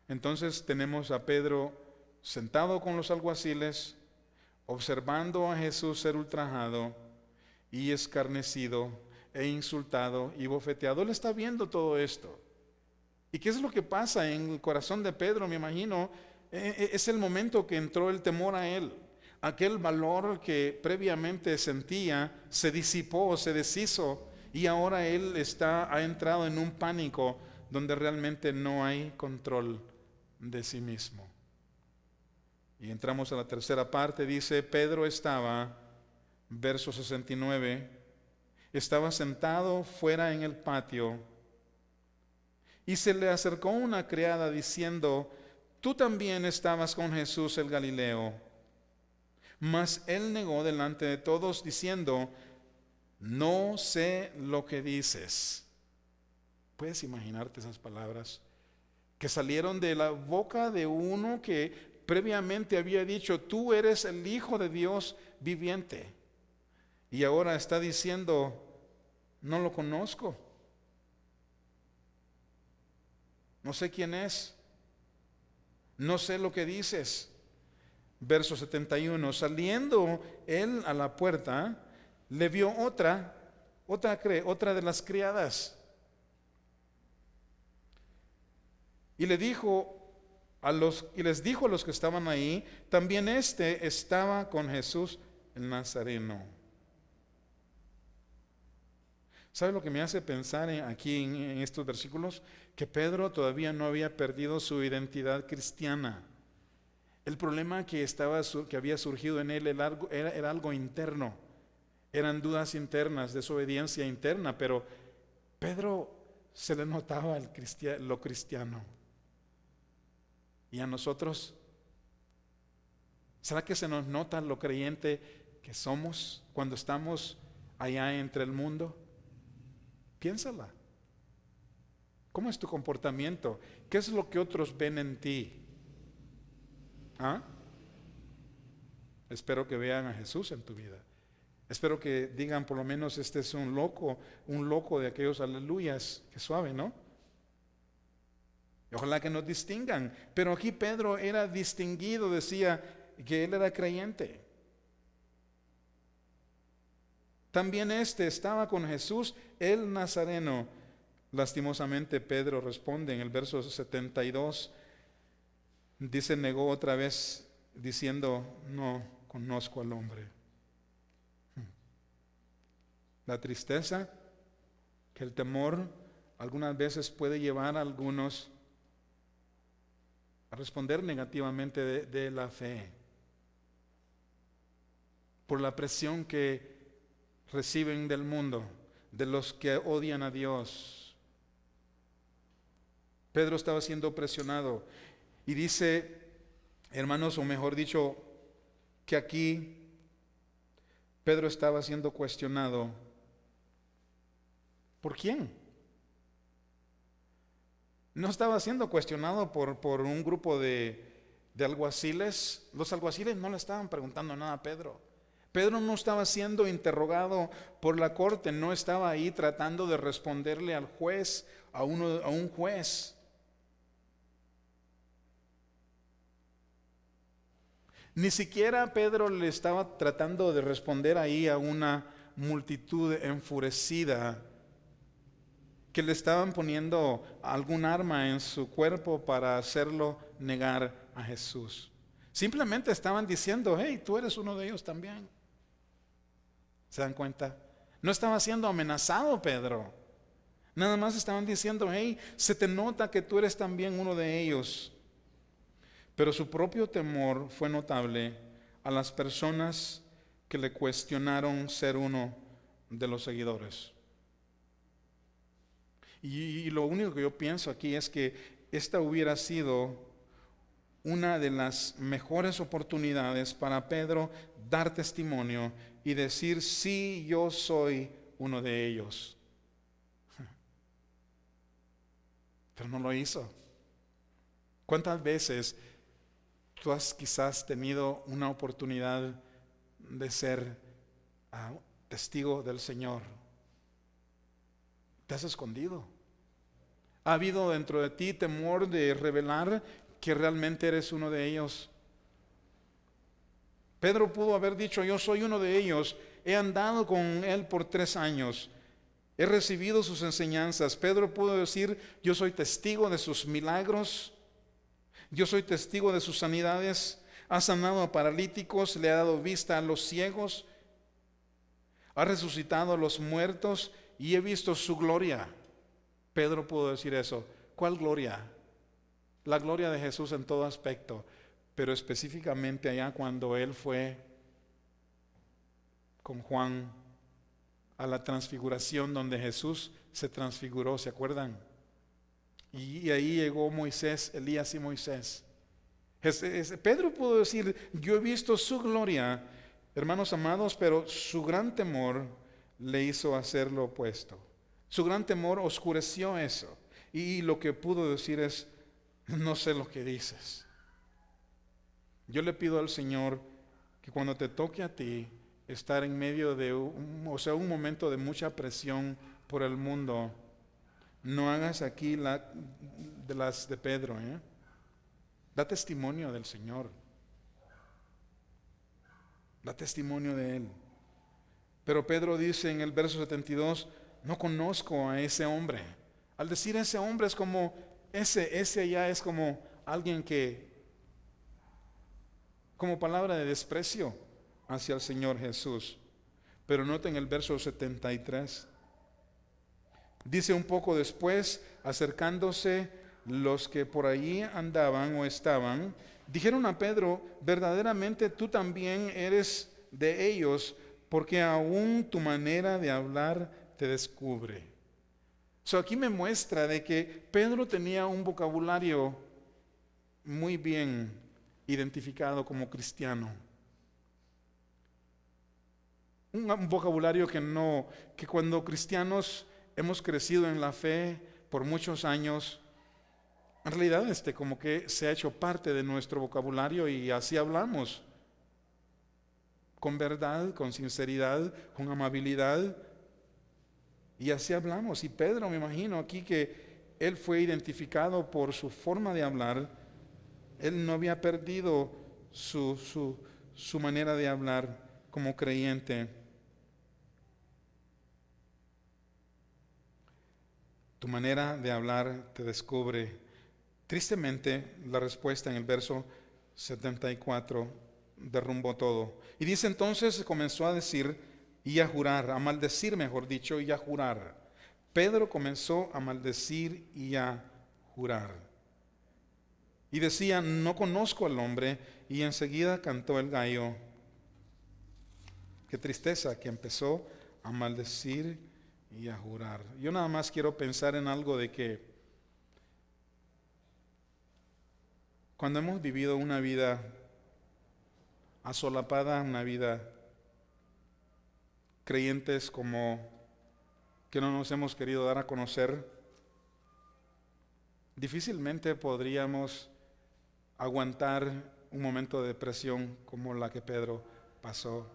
Entonces tenemos a Pedro sentado con los alguaciles, observando a Jesús ser ultrajado y escarnecido e insultado y bofeteado. Él está viendo todo esto. ¿Y qué es lo que pasa en el corazón de Pedro? Me imagino, es el momento que entró el temor a él. Aquel valor que previamente sentía se disipó, se deshizo, y ahora él ha entrado en un pánico donde realmente no hay control de sí mismo. Y entramos a la tercera parte. Dice: Pedro estaba, verso 69, estaba sentado fuera en el patio, y se le acercó una criada diciendo: tú también estabas con Jesús el Galileo. Mas él negó delante de todos, diciendo: no sé lo que dices. ¿Puedes imaginarte esas palabras que salieron de la boca de uno que previamente había dicho: tú eres el Hijo de Dios viviente? Y ahora está diciendo: no lo conozco, no sé quién es, no sé lo que dices. Verso 71, saliendo él a la puerta, le vio otra de las criadas, y les dijo a los que estaban ahí: también este estaba con Jesús el Nazareno. ¿Sabe lo que me hace pensar aquí en estos versículos? Que Pedro todavía no había perdido su identidad cristiana. El problema que había surgido en él era algo interno. Eran dudas internas, desobediencia interna, pero Pedro se le notaba lo cristiano. ¿Y a nosotros? ¿Será que se nos nota lo creyente que somos cuando estamos allá entre el mundo? Piénsala. ¿Cómo es tu comportamiento? ¿Qué es lo que otros ven en ti? ¿Ah? Espero que vean a Jesús en tu vida. Espero que digan por lo menos este es un loco de aquellos aleluyas. Qué suave, ¿no? Y ojalá que nos distingan. Pero aquí Pedro era distinguido, decía que él era creyente. También estaba con Jesús, el Nazareno. Lastimosamente Pedro responde en el verso 72. Dice, negó otra vez diciendo, no conozco al hombre. La tristeza, que el temor algunas veces puede llevar a algunos a responder negativamente de la fe por la presión que reciben del mundo, de los que odian a Dios. Pedro estaba siendo presionado y dice, hermanos, o mejor dicho, que aquí Pedro estaba siendo cuestionado. ¿Por quién? No estaba siendo cuestionado por un grupo de alguaciles. Los alguaciles no le estaban preguntando nada a Pedro. Pedro no estaba siendo interrogado por la corte, no estaba ahí tratando de responderle al juez, a un juez. Ni siquiera Pedro le estaba tratando de responder ahí a una multitud enfurecida que le estaban poniendo algún arma en su cuerpo para hacerlo negar a Jesús. Simplemente estaban diciendo, hey, tú eres uno de ellos también. ¿Se dan cuenta? No estaba siendo amenazado Pedro. Nada más estaban diciendo, hey, se te nota que tú eres también uno de ellos. Pero su propio temor fue notable a las personas que le cuestionaron ser uno de los seguidores. Y lo único que yo pienso aquí es que esta hubiera sido una de las mejores oportunidades para Pedro dar testimonio y decir, sí, yo soy uno de ellos. Pero no lo hizo. ¿Cuántas veces tú has quizás tenido una oportunidad de ser testigo del Señor? Te has escondido. ¿Ha habido dentro de ti temor de revelar que realmente eres uno de ellos? Pedro pudo haber dicho, yo soy uno de ellos, he andado con él por 3 años, he recibido sus enseñanzas. Pedro pudo decir, yo soy testigo de sus milagros, yo soy testigo de sus sanidades, ha sanado a paralíticos, le ha dado vista a los ciegos, ha resucitado a los muertos y he visto su gloria. Pedro pudo decir eso. ¿Cuál gloria? La gloria de Jesús en todo aspecto, pero específicamente allá cuando él fue con Juan a la transfiguración donde Jesús se transfiguró, ¿se acuerdan? Y ahí llegó Moisés, Elías y Moisés. Pedro pudo decir, yo he visto su gloria, hermanos amados, pero su gran temor le hizo hacer lo opuesto. Su gran temor oscureció eso. Y lo que pudo decir es, no sé lo que dices. Yo le pido al Señor que cuando te toque a ti estar en medio de un momento de mucha presión por el mundo, no hagas aquí de las de Pedro. Da testimonio del Señor. Da testimonio de Él. Pero Pedro dice en el verso 72, no conozco a ese hombre. Al decir ese hombre es como, ese ya es como alguien que, como palabra de desprecio hacia el Señor Jesús. Pero noten el verso 73. Dice un poco después, acercándose los que por allí andaban o estaban, dijeron a Pedro, verdaderamente tú también eres de ellos, porque aún tu manera de hablar te descubre. Aquí me muestra de que Pedro tenía un vocabulario muy bien identificado como cristiano. Un vocabulario que cuando cristianos hemos crecido en la fe por muchos años, en realidad como que se ha hecho parte de nuestro vocabulario y así hablamos. con verdad, con sinceridad, con amabilidad. Y así hablamos. Y Pedro, me imagino aquí que él fue identificado por su forma de hablar. Él no había perdido su manera de hablar como creyente. Tu manera de hablar te descubre. Tristemente, la respuesta en el verso 74 derrumbó todo. Y dice entonces, comenzó a decir y a jurar, a maldecir, mejor dicho, y a jurar. Pedro comenzó a maldecir y a jurar. Y decía, no conozco al hombre, y enseguida cantó el gallo. Qué tristeza que empezó a maldecir y a jurar. Yo nada más quiero pensar en algo de que cuando hemos vivido una vida asolapada, una vida creyentes como que no nos hemos querido dar a conocer, difícilmente podríamos aguantar un momento de depresión como la que Pedro pasó.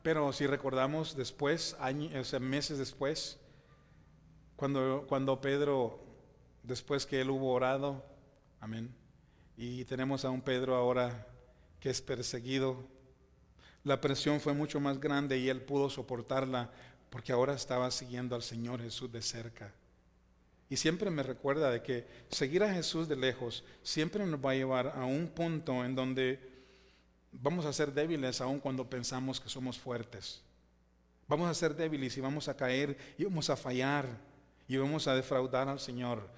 Pero si recordamos después, meses después, cuando Pedro, después que él hubo orado, amén, y tenemos a un Pedro ahora que es perseguido, la presión fue mucho más grande y él pudo soportarla porque ahora estaba siguiendo al Señor Jesús de cerca. Y siempre me recuerda de que seguir a Jesús de lejos siempre nos va a llevar a un punto en donde vamos a ser débiles aun cuando pensamos que somos fuertes. Vamos a ser débiles y vamos a caer y vamos a fallar y vamos a defraudar al Señor.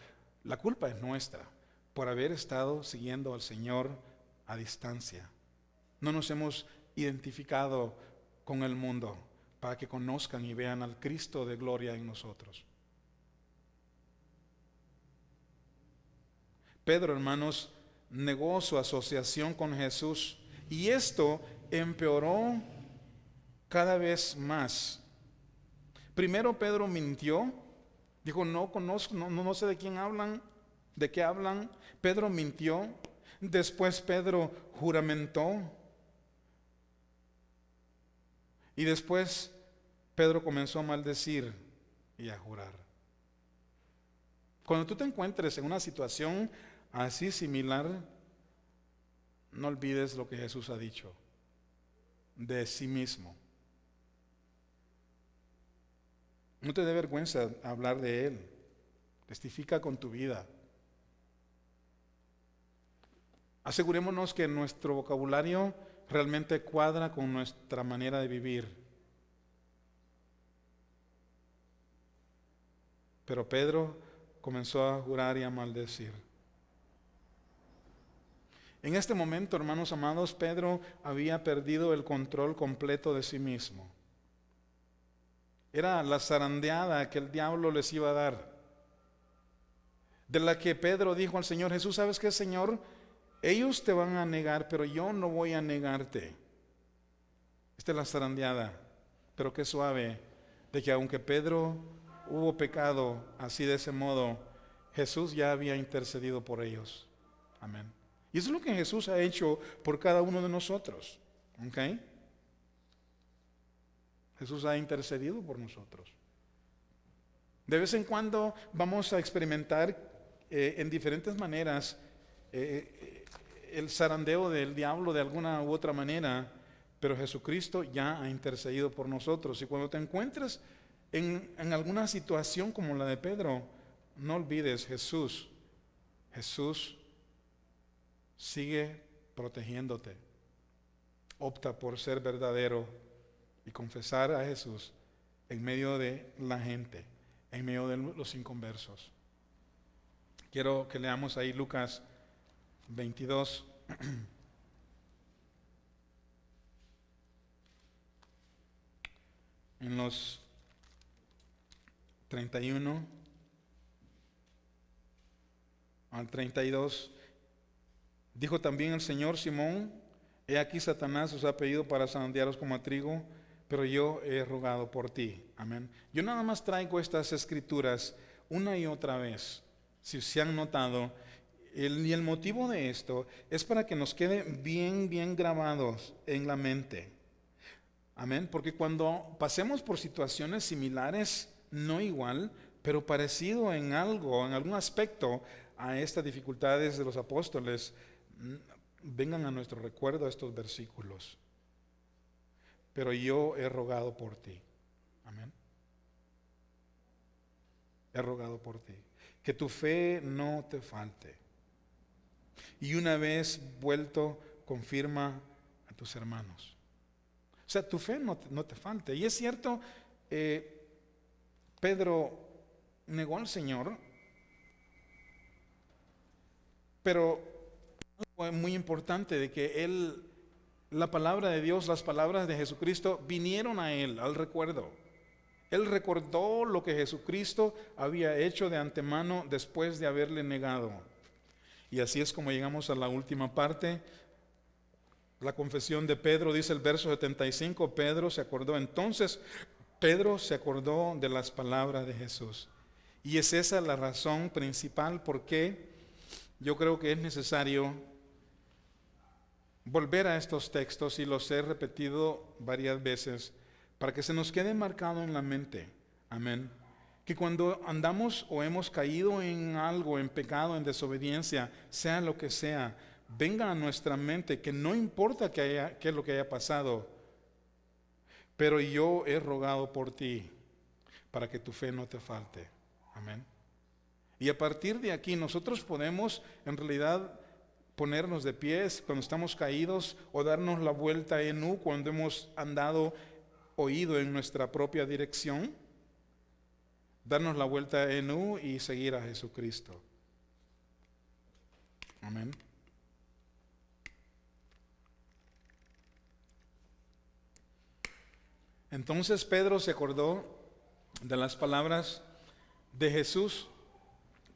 La culpa es nuestra por haber estado siguiendo al Señor a distancia. No nos hemos identificado con el mundo para que conozcan y vean al Cristo de gloria en nosotros. Pedro, hermanos, negó su asociación con Jesús y esto empeoró cada vez más. Primero Pedro mintió, dijo no conozco, no sé de quién hablan, de qué hablan. Pedro mintió, después Pedro juramentó y después Pedro comenzó a maldecir y a jurar. Cuando tú te encuentres en una situación así similar, no olvides lo que Jesús ha dicho de sí mismo. No te dé vergüenza hablar de Él. Testifica con tu vida. Asegurémonos que nuestro vocabulario realmente cuadra con nuestra manera de vivir. Pero Pedro comenzó a jurar y a maldecir. En este momento, hermanos amados, Pedro había perdido el control completo de sí mismo. Era la zarandeada que el diablo les iba a dar. De la que Pedro dijo al Señor, Jesús, ¿sabes qué, Señor? Ellos te van a negar, pero yo no voy a negarte. Esta es la zarandeada. Pero qué suave, de que aunque Pedro hubo pecado así de ese modo, Jesús ya había intercedido por ellos. Amén. Y eso es lo que Jesús ha hecho por cada uno de nosotros. ¿Ok? Jesús ha intercedido por nosotros. De vez en cuando vamos a experimentar en diferentes maneras el zarandeo del diablo de alguna u otra manera, pero Jesucristo ya ha intercedido por nosotros. Y cuando te encuentres en alguna situación como la de Pedro, no olvides Jesús sigue protegiéndote. Opta por ser verdadero y confesar a Jesús en medio de la gente, en medio de los inconversos. Quiero que leamos ahí Lucas 22. En los 31 al 32. Dijo también el Señor: Simón, he aquí Satanás os ha pedido para zarandearos como a trigo, pero yo he rogado por ti. Amén. Yo nada más traigo estas escrituras una y otra vez. Si se han notado, Y el motivo de esto es para que nos quede bien, bien grabados en la mente. Amén. Porque cuando pasemos por situaciones similares, no igual, pero parecido en algo, en algún aspecto a estas dificultades de los apóstoles, vengan a nuestro recuerdo estos versículos. Pero yo he rogado por ti. Amén. He rogado por ti. Que tu fe no te falte. Y una vez vuelto, confirma a tus hermanos. O sea, tu fe no te falte. Y es cierto, Pedro negó al Señor, pero algo muy importante de que él, la palabra de Dios, las palabras de Jesucristo vinieron a él, al recuerdo. Él recordó lo que Jesucristo había hecho de antemano después de haberle negado. Y así es como llegamos a la última parte. La confesión de Pedro, dice el verso 75, Pedro se acordó. Entonces, Pedro se acordó de las palabras de Jesús. Y es esa la razón principal por qué yo creo que es necesario volver a estos textos, y los he repetido varias veces, para que se nos quede marcado en la mente. Amén. Que cuando andamos o hemos caído en algo, en pecado, en desobediencia, sea lo que sea, venga a nuestra mente que no importa qué es lo que haya pasado, pero yo he rogado por ti para que tu fe no te falte. Amén. Y a partir de aquí nosotros podemos en realidad ponernos de pies cuando estamos caídos, o darnos la vuelta en U cuando hemos andado o ido en nuestra propia dirección, darnos la vuelta en U y seguir a Jesucristo. Amén. Entonces Pedro se acordó de las palabras de Jesús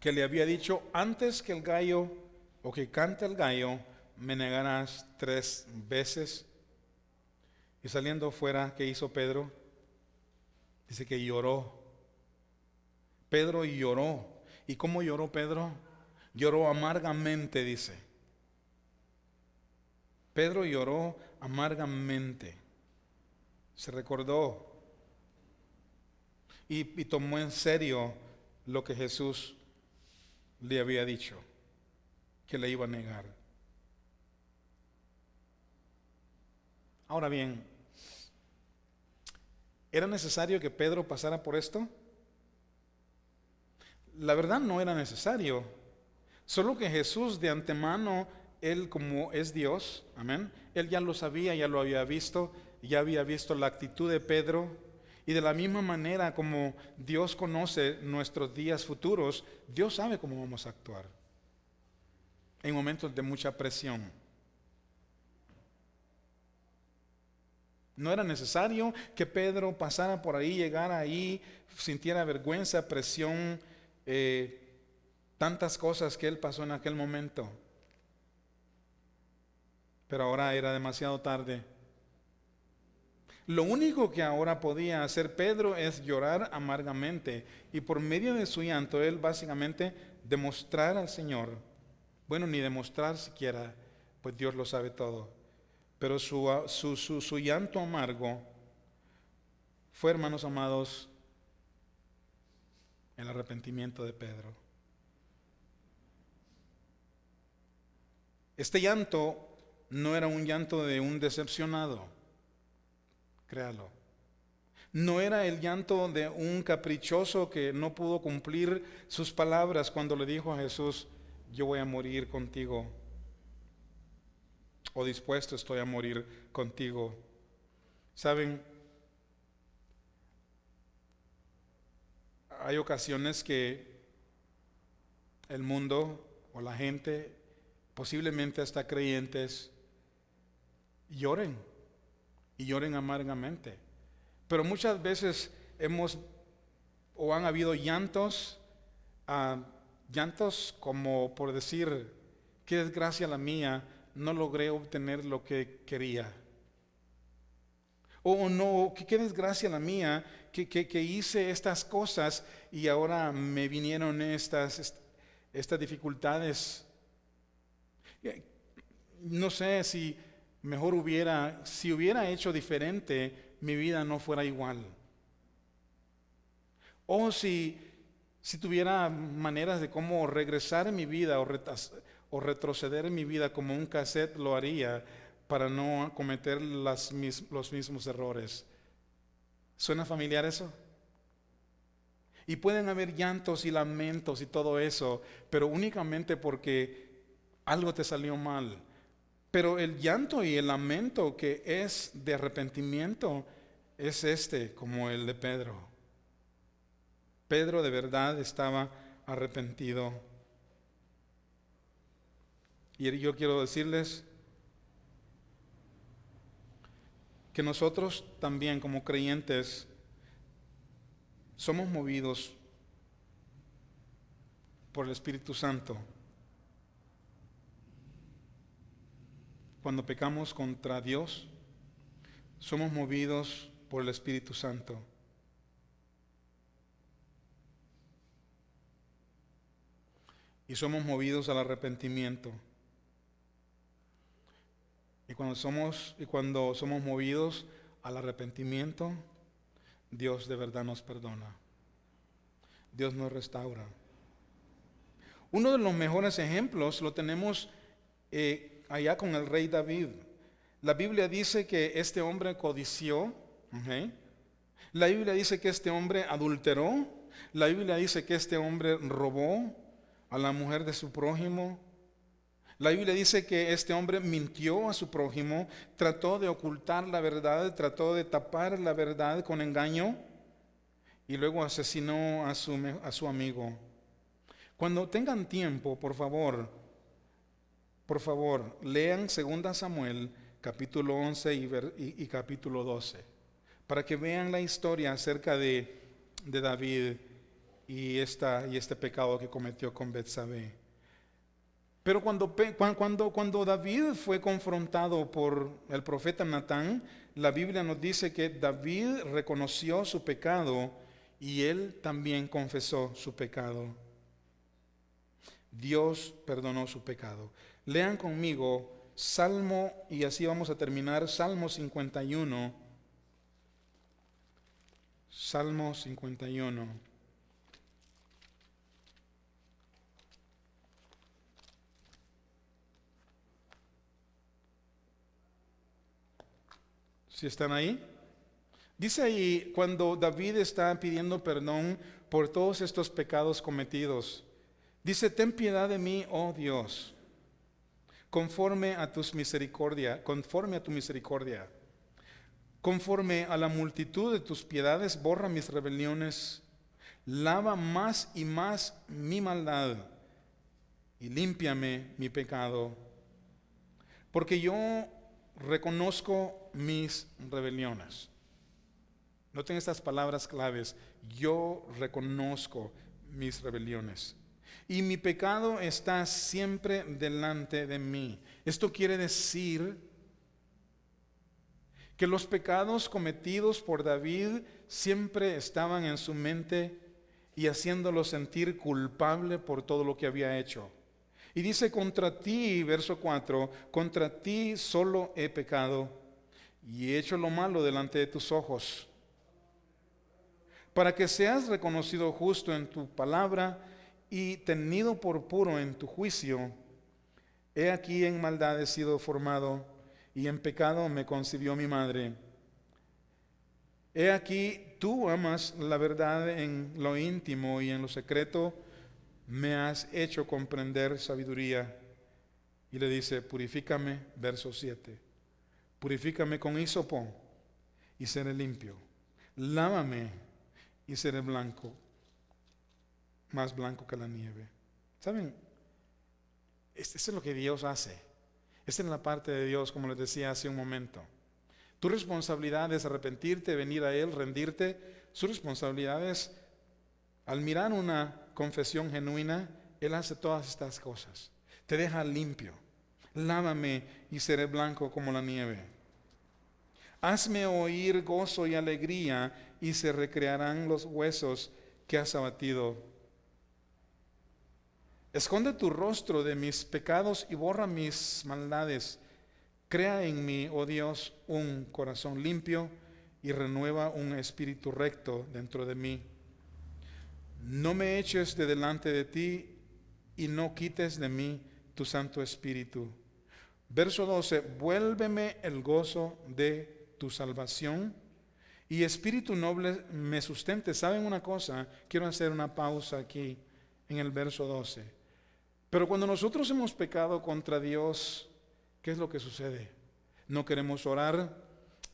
que le había dicho: antes que el gallo, o que cante el gallo, me negarás 3 veces. Y saliendo fuera, ¿qué hizo Pedro? Dice que lloró. Pedro lloró. ¿Y cómo lloró Pedro? Lloró amargamente, dice. Pedro lloró amargamente. Se recordó y tomó en serio lo que Jesús le había dicho, que le iba a negar. Ahora bien, ¿era necesario que Pedro pasara por esto? La verdad no era necesario. Solo que Jesús de antemano, Él como es Dios, amén, Él ya lo sabía, ya lo había visto, ya había visto la actitud de Pedro. Y de la misma manera como Dios conoce nuestros días futuros, Dios sabe cómo vamos a actuar en momentos de mucha presión. No era necesario que Pedro pasara por ahí, llegara ahí, sintiera vergüenza, presión, tantas cosas que él pasó en aquel momento. Pero ahora era demasiado tarde. Lo único que ahora podía hacer Pedro es llorar amargamente, y por medio de su llanto él básicamente demostrar al Señor, bueno, ni demostrar siquiera, pues Dios lo sabe todo, pero su llanto amargo fue, hermanos amados, el arrepentimiento de Pedro. Este llanto no era un llanto de un decepcionado, créalo. No era el llanto de un caprichoso que no pudo cumplir sus palabras cuando le dijo a Jesús: yo voy a morir contigo, o dispuesto estoy a morir contigo. Saben, hay ocasiones que el mundo o la gente, posiblemente hasta creyentes, lloren y lloren amargamente. Pero muchas veces han habido llantos, llantos como por decir: qué desgracia la mía, no logré obtener lo que quería. O no, qué desgracia la mía, que hice estas cosas y ahora me vinieron estas dificultades No sé si si hubiera hecho diferente, mi vida no fuera igual. O si tuviera maneras de cómo regresar en mi vida o retroceder en mi vida como un cassette, lo haría para no cometer los mismos errores. ¿Suena familiar eso? Y pueden haber llantos y lamentos y todo eso, pero únicamente porque algo te salió mal. Pero el llanto y el lamento que es de arrepentimiento es como el de Pedro. Pedro de verdad estaba arrepentido. Y yo quiero decirles que nosotros también como creyentes somos movidos por el Espíritu Santo. Cuando pecamos contra Dios, somos movidos por el Espíritu Santo. Y somos movidos al arrepentimiento. Y cuando somos movidos al arrepentimiento, Dios de verdad nos perdona. Dios nos restaura. Uno de los mejores ejemplos lo tenemos allá con el rey David. La Biblia dice que este hombre codició. La Biblia dice que este hombre adulteró. La Biblia dice que este hombre robó a la mujer de su prójimo. La Biblia dice que este hombre mintió a su prójimo, trató de ocultar la verdad, trató de tapar la verdad con engaño y luego asesinó a su amigo. Cuando tengan tiempo, por favor, lean 2 Samuel capítulo 11 y capítulo 12, para que vean la historia acerca de David y este pecado que cometió con Betsabé. Pero cuando David fue confrontado por el profeta Natán, la Biblia nos dice que David reconoció su pecado y él también confesó su pecado. Dios perdonó su pecado. Lean conmigo Salmo, y así vamos a terminar, Salmo 51. Salmo 51. ¿Sí están ahí? Dice ahí, cuando David está pidiendo perdón por todos estos pecados cometidos, dice: ten piedad de mí, oh Dios, conforme a tu misericordia, conforme a la multitud de tus piedades, borra mis rebeliones, lava más y más mi maldad y límpiame mi pecado, porque yo reconozco mis rebeliones. Noten estas palabras claves: yo reconozco mis rebeliones y mi pecado está siempre delante de mí. Esto quiere decir que los pecados cometidos por David siempre estaban en su mente y haciéndolo sentir culpable por todo lo que había hecho. Y dice: contra ti, verso 4, contra ti solo he pecado y he hecho lo malo delante de tus ojos, para que seas reconocido justo en tu palabra y tenido por puro en tu juicio. He aquí en maldad he sido formado, y en pecado me concibió mi madre. He aquí tú amas la verdad en lo íntimo, y en lo secreto me has hecho comprender sabiduría. Y le dice: purifícame, verso 7, purifícame con hisopo y seré limpio, lávame y seré blanco, más blanco que la nieve. ¿Saben? Esto es lo que Dios hace. Esta es la parte de Dios, como les decía hace un momento. Tu responsabilidad es arrepentirte, venir a Él, rendirte. Su responsabilidad es, al mirar una confesión genuina, Él hace todas estas cosas. Te deja limpio. Lávame y seré blanco como la nieve. Hazme oír gozo y alegría, y se recrearán los huesos que has abatido. Esconde tu rostro de mis pecados y borra mis maldades. Crea en mí, oh Dios, un corazón limpio y renueva un espíritu recto dentro de mí. No me eches de delante de ti y no quites de mí tu Santo Espíritu. Verso 12, vuélveme el gozo de tu salvación y espíritu noble me sustente. ¿Saben una cosa? Quiero hacer una pausa aquí en el verso 12. Pero cuando nosotros hemos pecado contra Dios, ¿qué es lo que sucede? No queremos orar,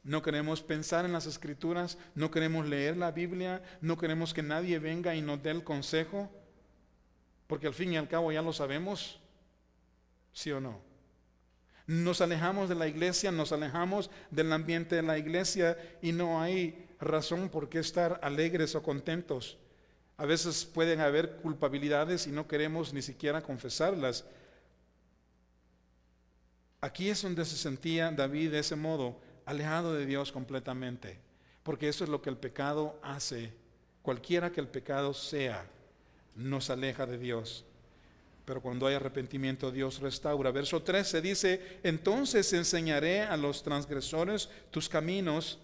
no queremos pensar en las Escrituras, no queremos leer la Biblia, no queremos que nadie venga y nos dé el consejo, porque al fin y al cabo ya lo sabemos, ¿sí o no? Nos alejamos de la iglesia, nos alejamos del ambiente de la iglesia y no hay razón por qué estar alegres o contentos. A veces pueden haber culpabilidades y no queremos ni siquiera confesarlas. Aquí es donde se sentía David de ese modo, alejado de Dios completamente, porque eso es lo que el pecado hace. Cualquiera que el pecado sea, nos aleja de Dios. Pero cuando hay arrepentimiento, Dios restaura. Verso 13 dice, entonces enseñaré a los transgresores tus caminos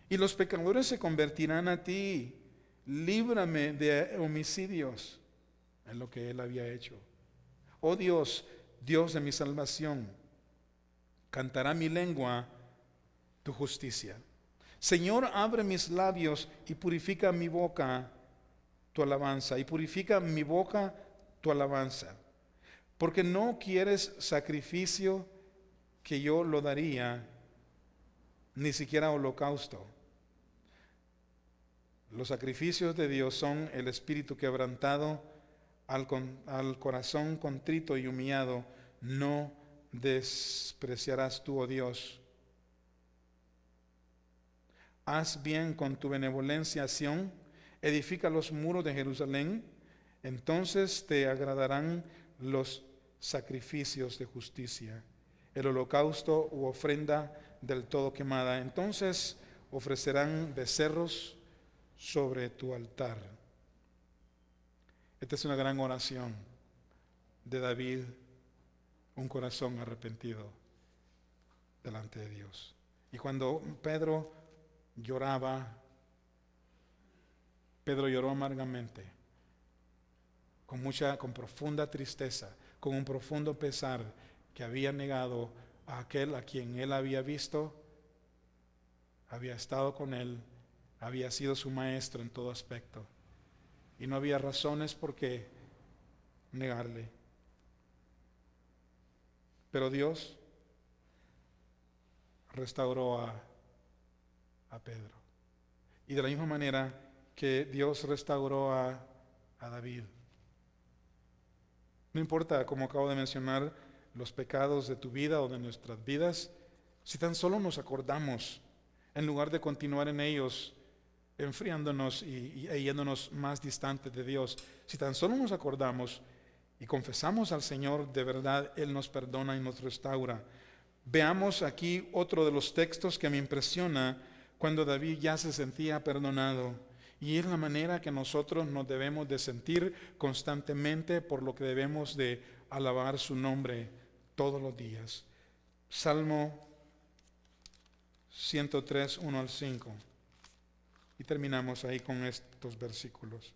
y los pecadores se convertirán a ti. Líbrame de homicidios, en lo que él había hecho. Oh Dios, Dios de mi salvación, cantará mi lengua tu justicia. Señor, abre mis labios y purifica mi boca tu alabanza. Y purifica mi boca tu alabanza. Porque no quieres sacrificio que yo lo daría, ni siquiera holocausto. Los sacrificios de Dios son el espíritu quebrantado, al corazón contrito y humillado no despreciarás tú, oh Dios. Haz bien con tu benevolencia, Sión, edifica los muros de Jerusalén, entonces te agradarán los sacrificios de justicia, el holocausto u ofrenda del todo quemada. Entonces ofrecerán becerros sobre tu altar. Esta es una gran oración de David, un corazón arrepentido delante de Dios. Y cuando Pedro lloró amargamente, con profunda tristeza, con un profundo pesar que había negado a aquel a quien él había visto, había estado con él, había sido su maestro en todo aspecto, y no había razones por qué negarle. Pero Dios restauró a Pedro, y de la misma manera que Dios restauró a David. No importa, como acabo de mencionar, los pecados de tu vida o de nuestras vidas, si tan solo nos acordamos, en lugar de continuar en ellos, enfriándonos y yéndonos más distantes de Dios, si tan solo nos acordamos y confesamos al Señor, de verdad Él nos perdona y nos restaura. Veamos aquí otro de los textos que me impresiona cuando David ya se sentía perdonado, y es la manera que nosotros nos debemos de sentir constantemente, por lo que debemos de alabar su nombre todos los días. Salmo 103, 1 al 5. Y terminamos ahí con estos versículos.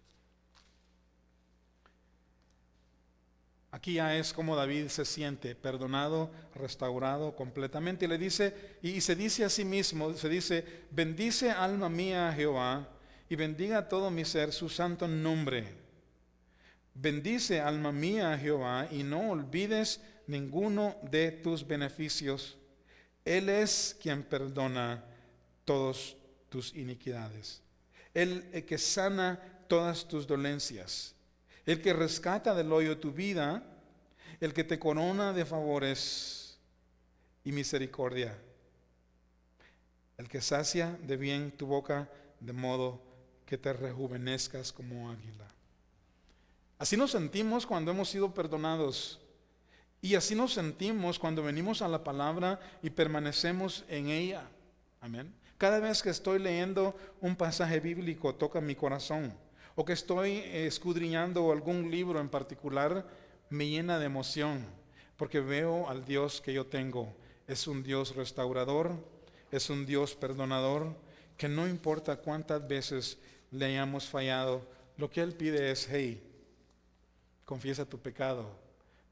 Aquí ya es como David se siente, perdonado, restaurado completamente. Y le dice, y se dice a sí mismo, se dice, bendice alma mía a Jehová, y bendiga todo mi ser su santo nombre. Bendice alma mía a Jehová, y no olvides ninguno de tus beneficios. Él es quien perdona todas tus iniquidades. Él el que sana todas tus dolencias. El que rescata del hoyo tu vida, el que te corona de favores y misericordia, el que sacia de bien tu boca, de modo que te rejuvenezcas como águila. Así nos sentimos cuando hemos sido perdonados, y así nos sentimos cuando venimos a la palabra y permanecemos en ella. Amén. Cada vez que estoy leyendo un pasaje bíblico, toca mi corazón, o que estoy escudriñando algún libro en particular, me llena de emoción, porque veo al Dios que yo tengo. Es un Dios restaurador, es un Dios perdonador, que no importa cuántas veces le hayamos fallado, lo que Él pide es, hey, confiesa tu pecado.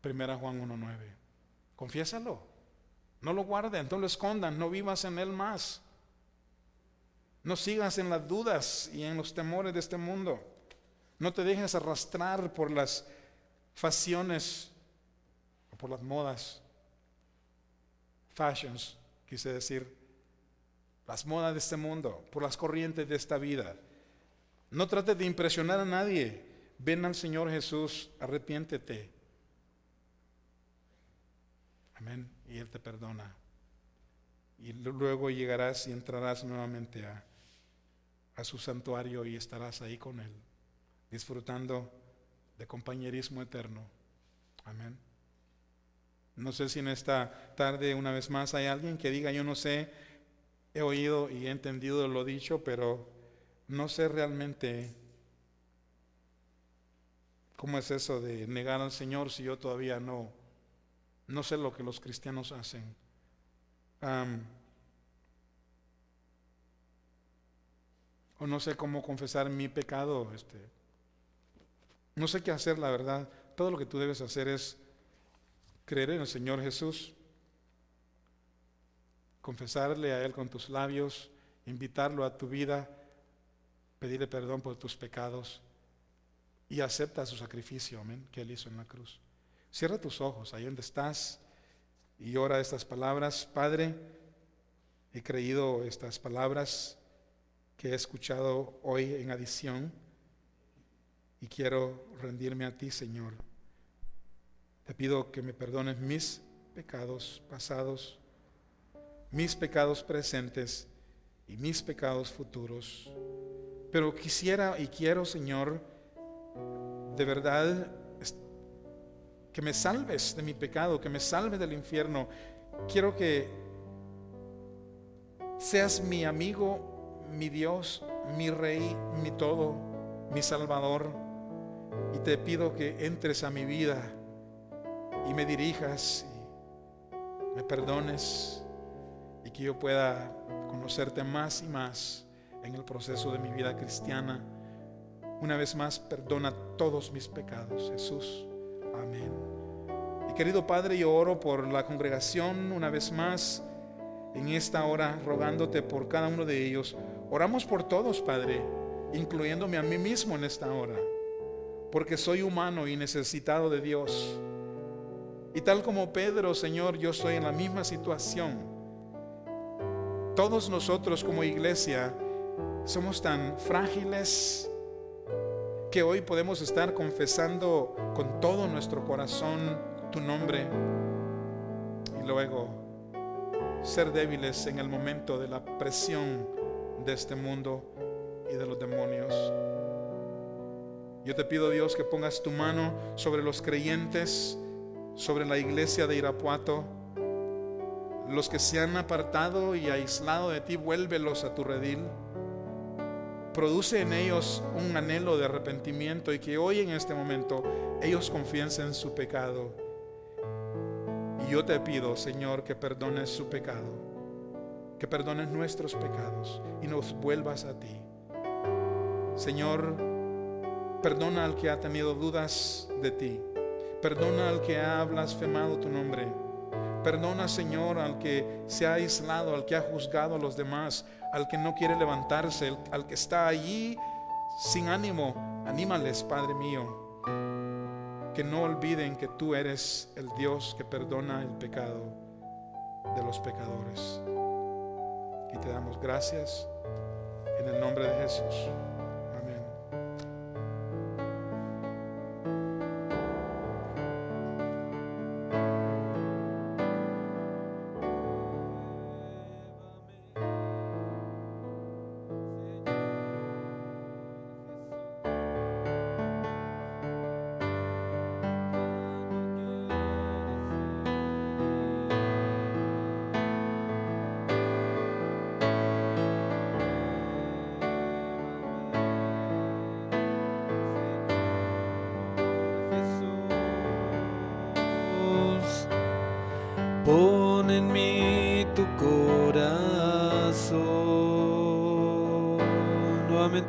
1 Juan 1:9. Confiésalo. No lo guarden, no lo escondan, no vivas en él más. No sigas en las dudas y en los temores de este mundo. No te dejes arrastrar por las facciones o por las modas. Fashions, quise decir, las modas de este mundo, por las corrientes de esta vida. No trates de impresionar a nadie. Ven al Señor Jesús, arrepiéntete. Amén. Y Él te perdona. Y luego llegarás y entrarás nuevamente a su santuario y estarás ahí con Él, disfrutando de compañerismo eterno. Amén. No sé si en esta tarde una vez más hay alguien que diga, yo no sé, he oído y he entendido lo dicho, pero no sé realmente cómo es eso de negar al Señor si yo todavía no sé lo que los cristianos hacen. O no sé cómo confesar mi pecado. No sé qué hacer, la verdad. Todo lo que tú debes hacer es creer en el Señor Jesús, confesarle a Él con tus labios, invitarlo a tu vida, pedirle perdón por tus pecados y acepta su sacrificio, amén, que Él hizo en la cruz. Cierra tus ojos ahí donde estás y ora estas palabras. Padre, he creído estas palabras que he escuchado hoy en adición y quiero rendirme a ti, Señor. Te pido que me perdones mis pecados pasados, mis pecados presentes y mis pecados futuros. Pero quisiera y quiero, Señor, de verdad, que me salves de mi pecado, que me salves del infierno. Quiero que seas mi amigo, mi Dios, mi Rey, mi todo, mi Salvador. Y te pido que entres a mi vida y me dirijas y me perdones y que yo pueda conocerte más y más en el proceso de mi vida cristiana. Una vez más, perdona todos mis pecados, Jesús. Amén. Y querido Padre, yo oro por la congregación una vez más en esta hora, rogándote por cada uno de ellos. Oramos por todos, Padre, incluyéndome a mí mismo en esta hora, porque soy humano y necesitado de Dios. Y tal como Pedro, Señor, yo estoy en la misma situación. Todos nosotros como iglesia somos tan frágiles que hoy podemos estar confesando con todo nuestro corazón tu nombre y luego ser débiles en el momento de la presión de este mundo y de los demonios. Yo te pido, Dios, que pongas tu mano sobre los creyentes, sobre la iglesia de Irapuato. Los que se han apartado y aislado de ti, vuélvelos a tu redil. Produce en ellos un anhelo de arrepentimiento y que hoy en este momento ellos confiesen su pecado. Y yo te pido, Señor, que perdones su pecado, que perdones nuestros pecados y nos vuelvas a ti. Señor, perdona al que ha tenido dudas de ti. Perdona al que ha blasfemado tu nombre. Perdona, Señor, al que se ha aislado, al que ha juzgado a los demás, al que no quiere levantarse, al que está allí sin ánimo. Anímales, Padre mío, que no olviden que tú eres el Dios que perdona el pecado de los pecadores. Y te damos gracias en el nombre de Jesús.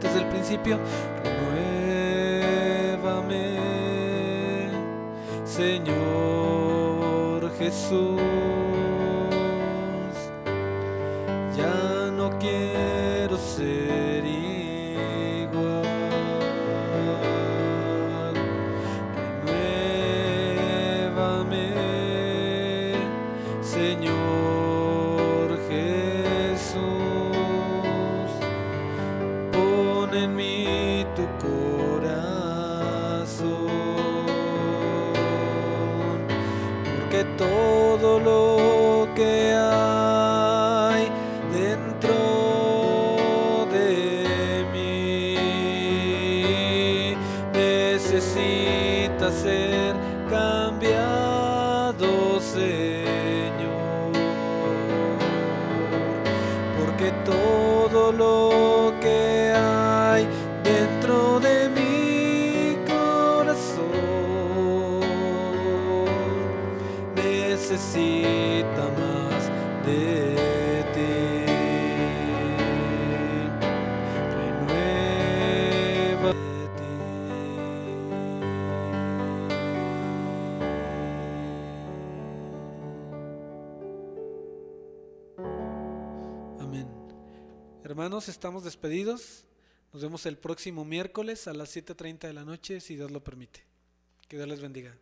desde el principio. Renuévame, Señor Jesús. Ya no quiero ser igual. Renuévame, Señor Jesús. Pon en mí tu corazón, porque todo lo que hay dentro de mí necesita ser cambiado, Señor, porque todo lo que hay dentro de mi corazón necesita más de ti. Renueva de ti. Amén. Hermanos, estamos despedidos. Nos vemos el próximo miércoles a las 7:30 de la noche, si Dios lo permite. Que Dios les bendiga.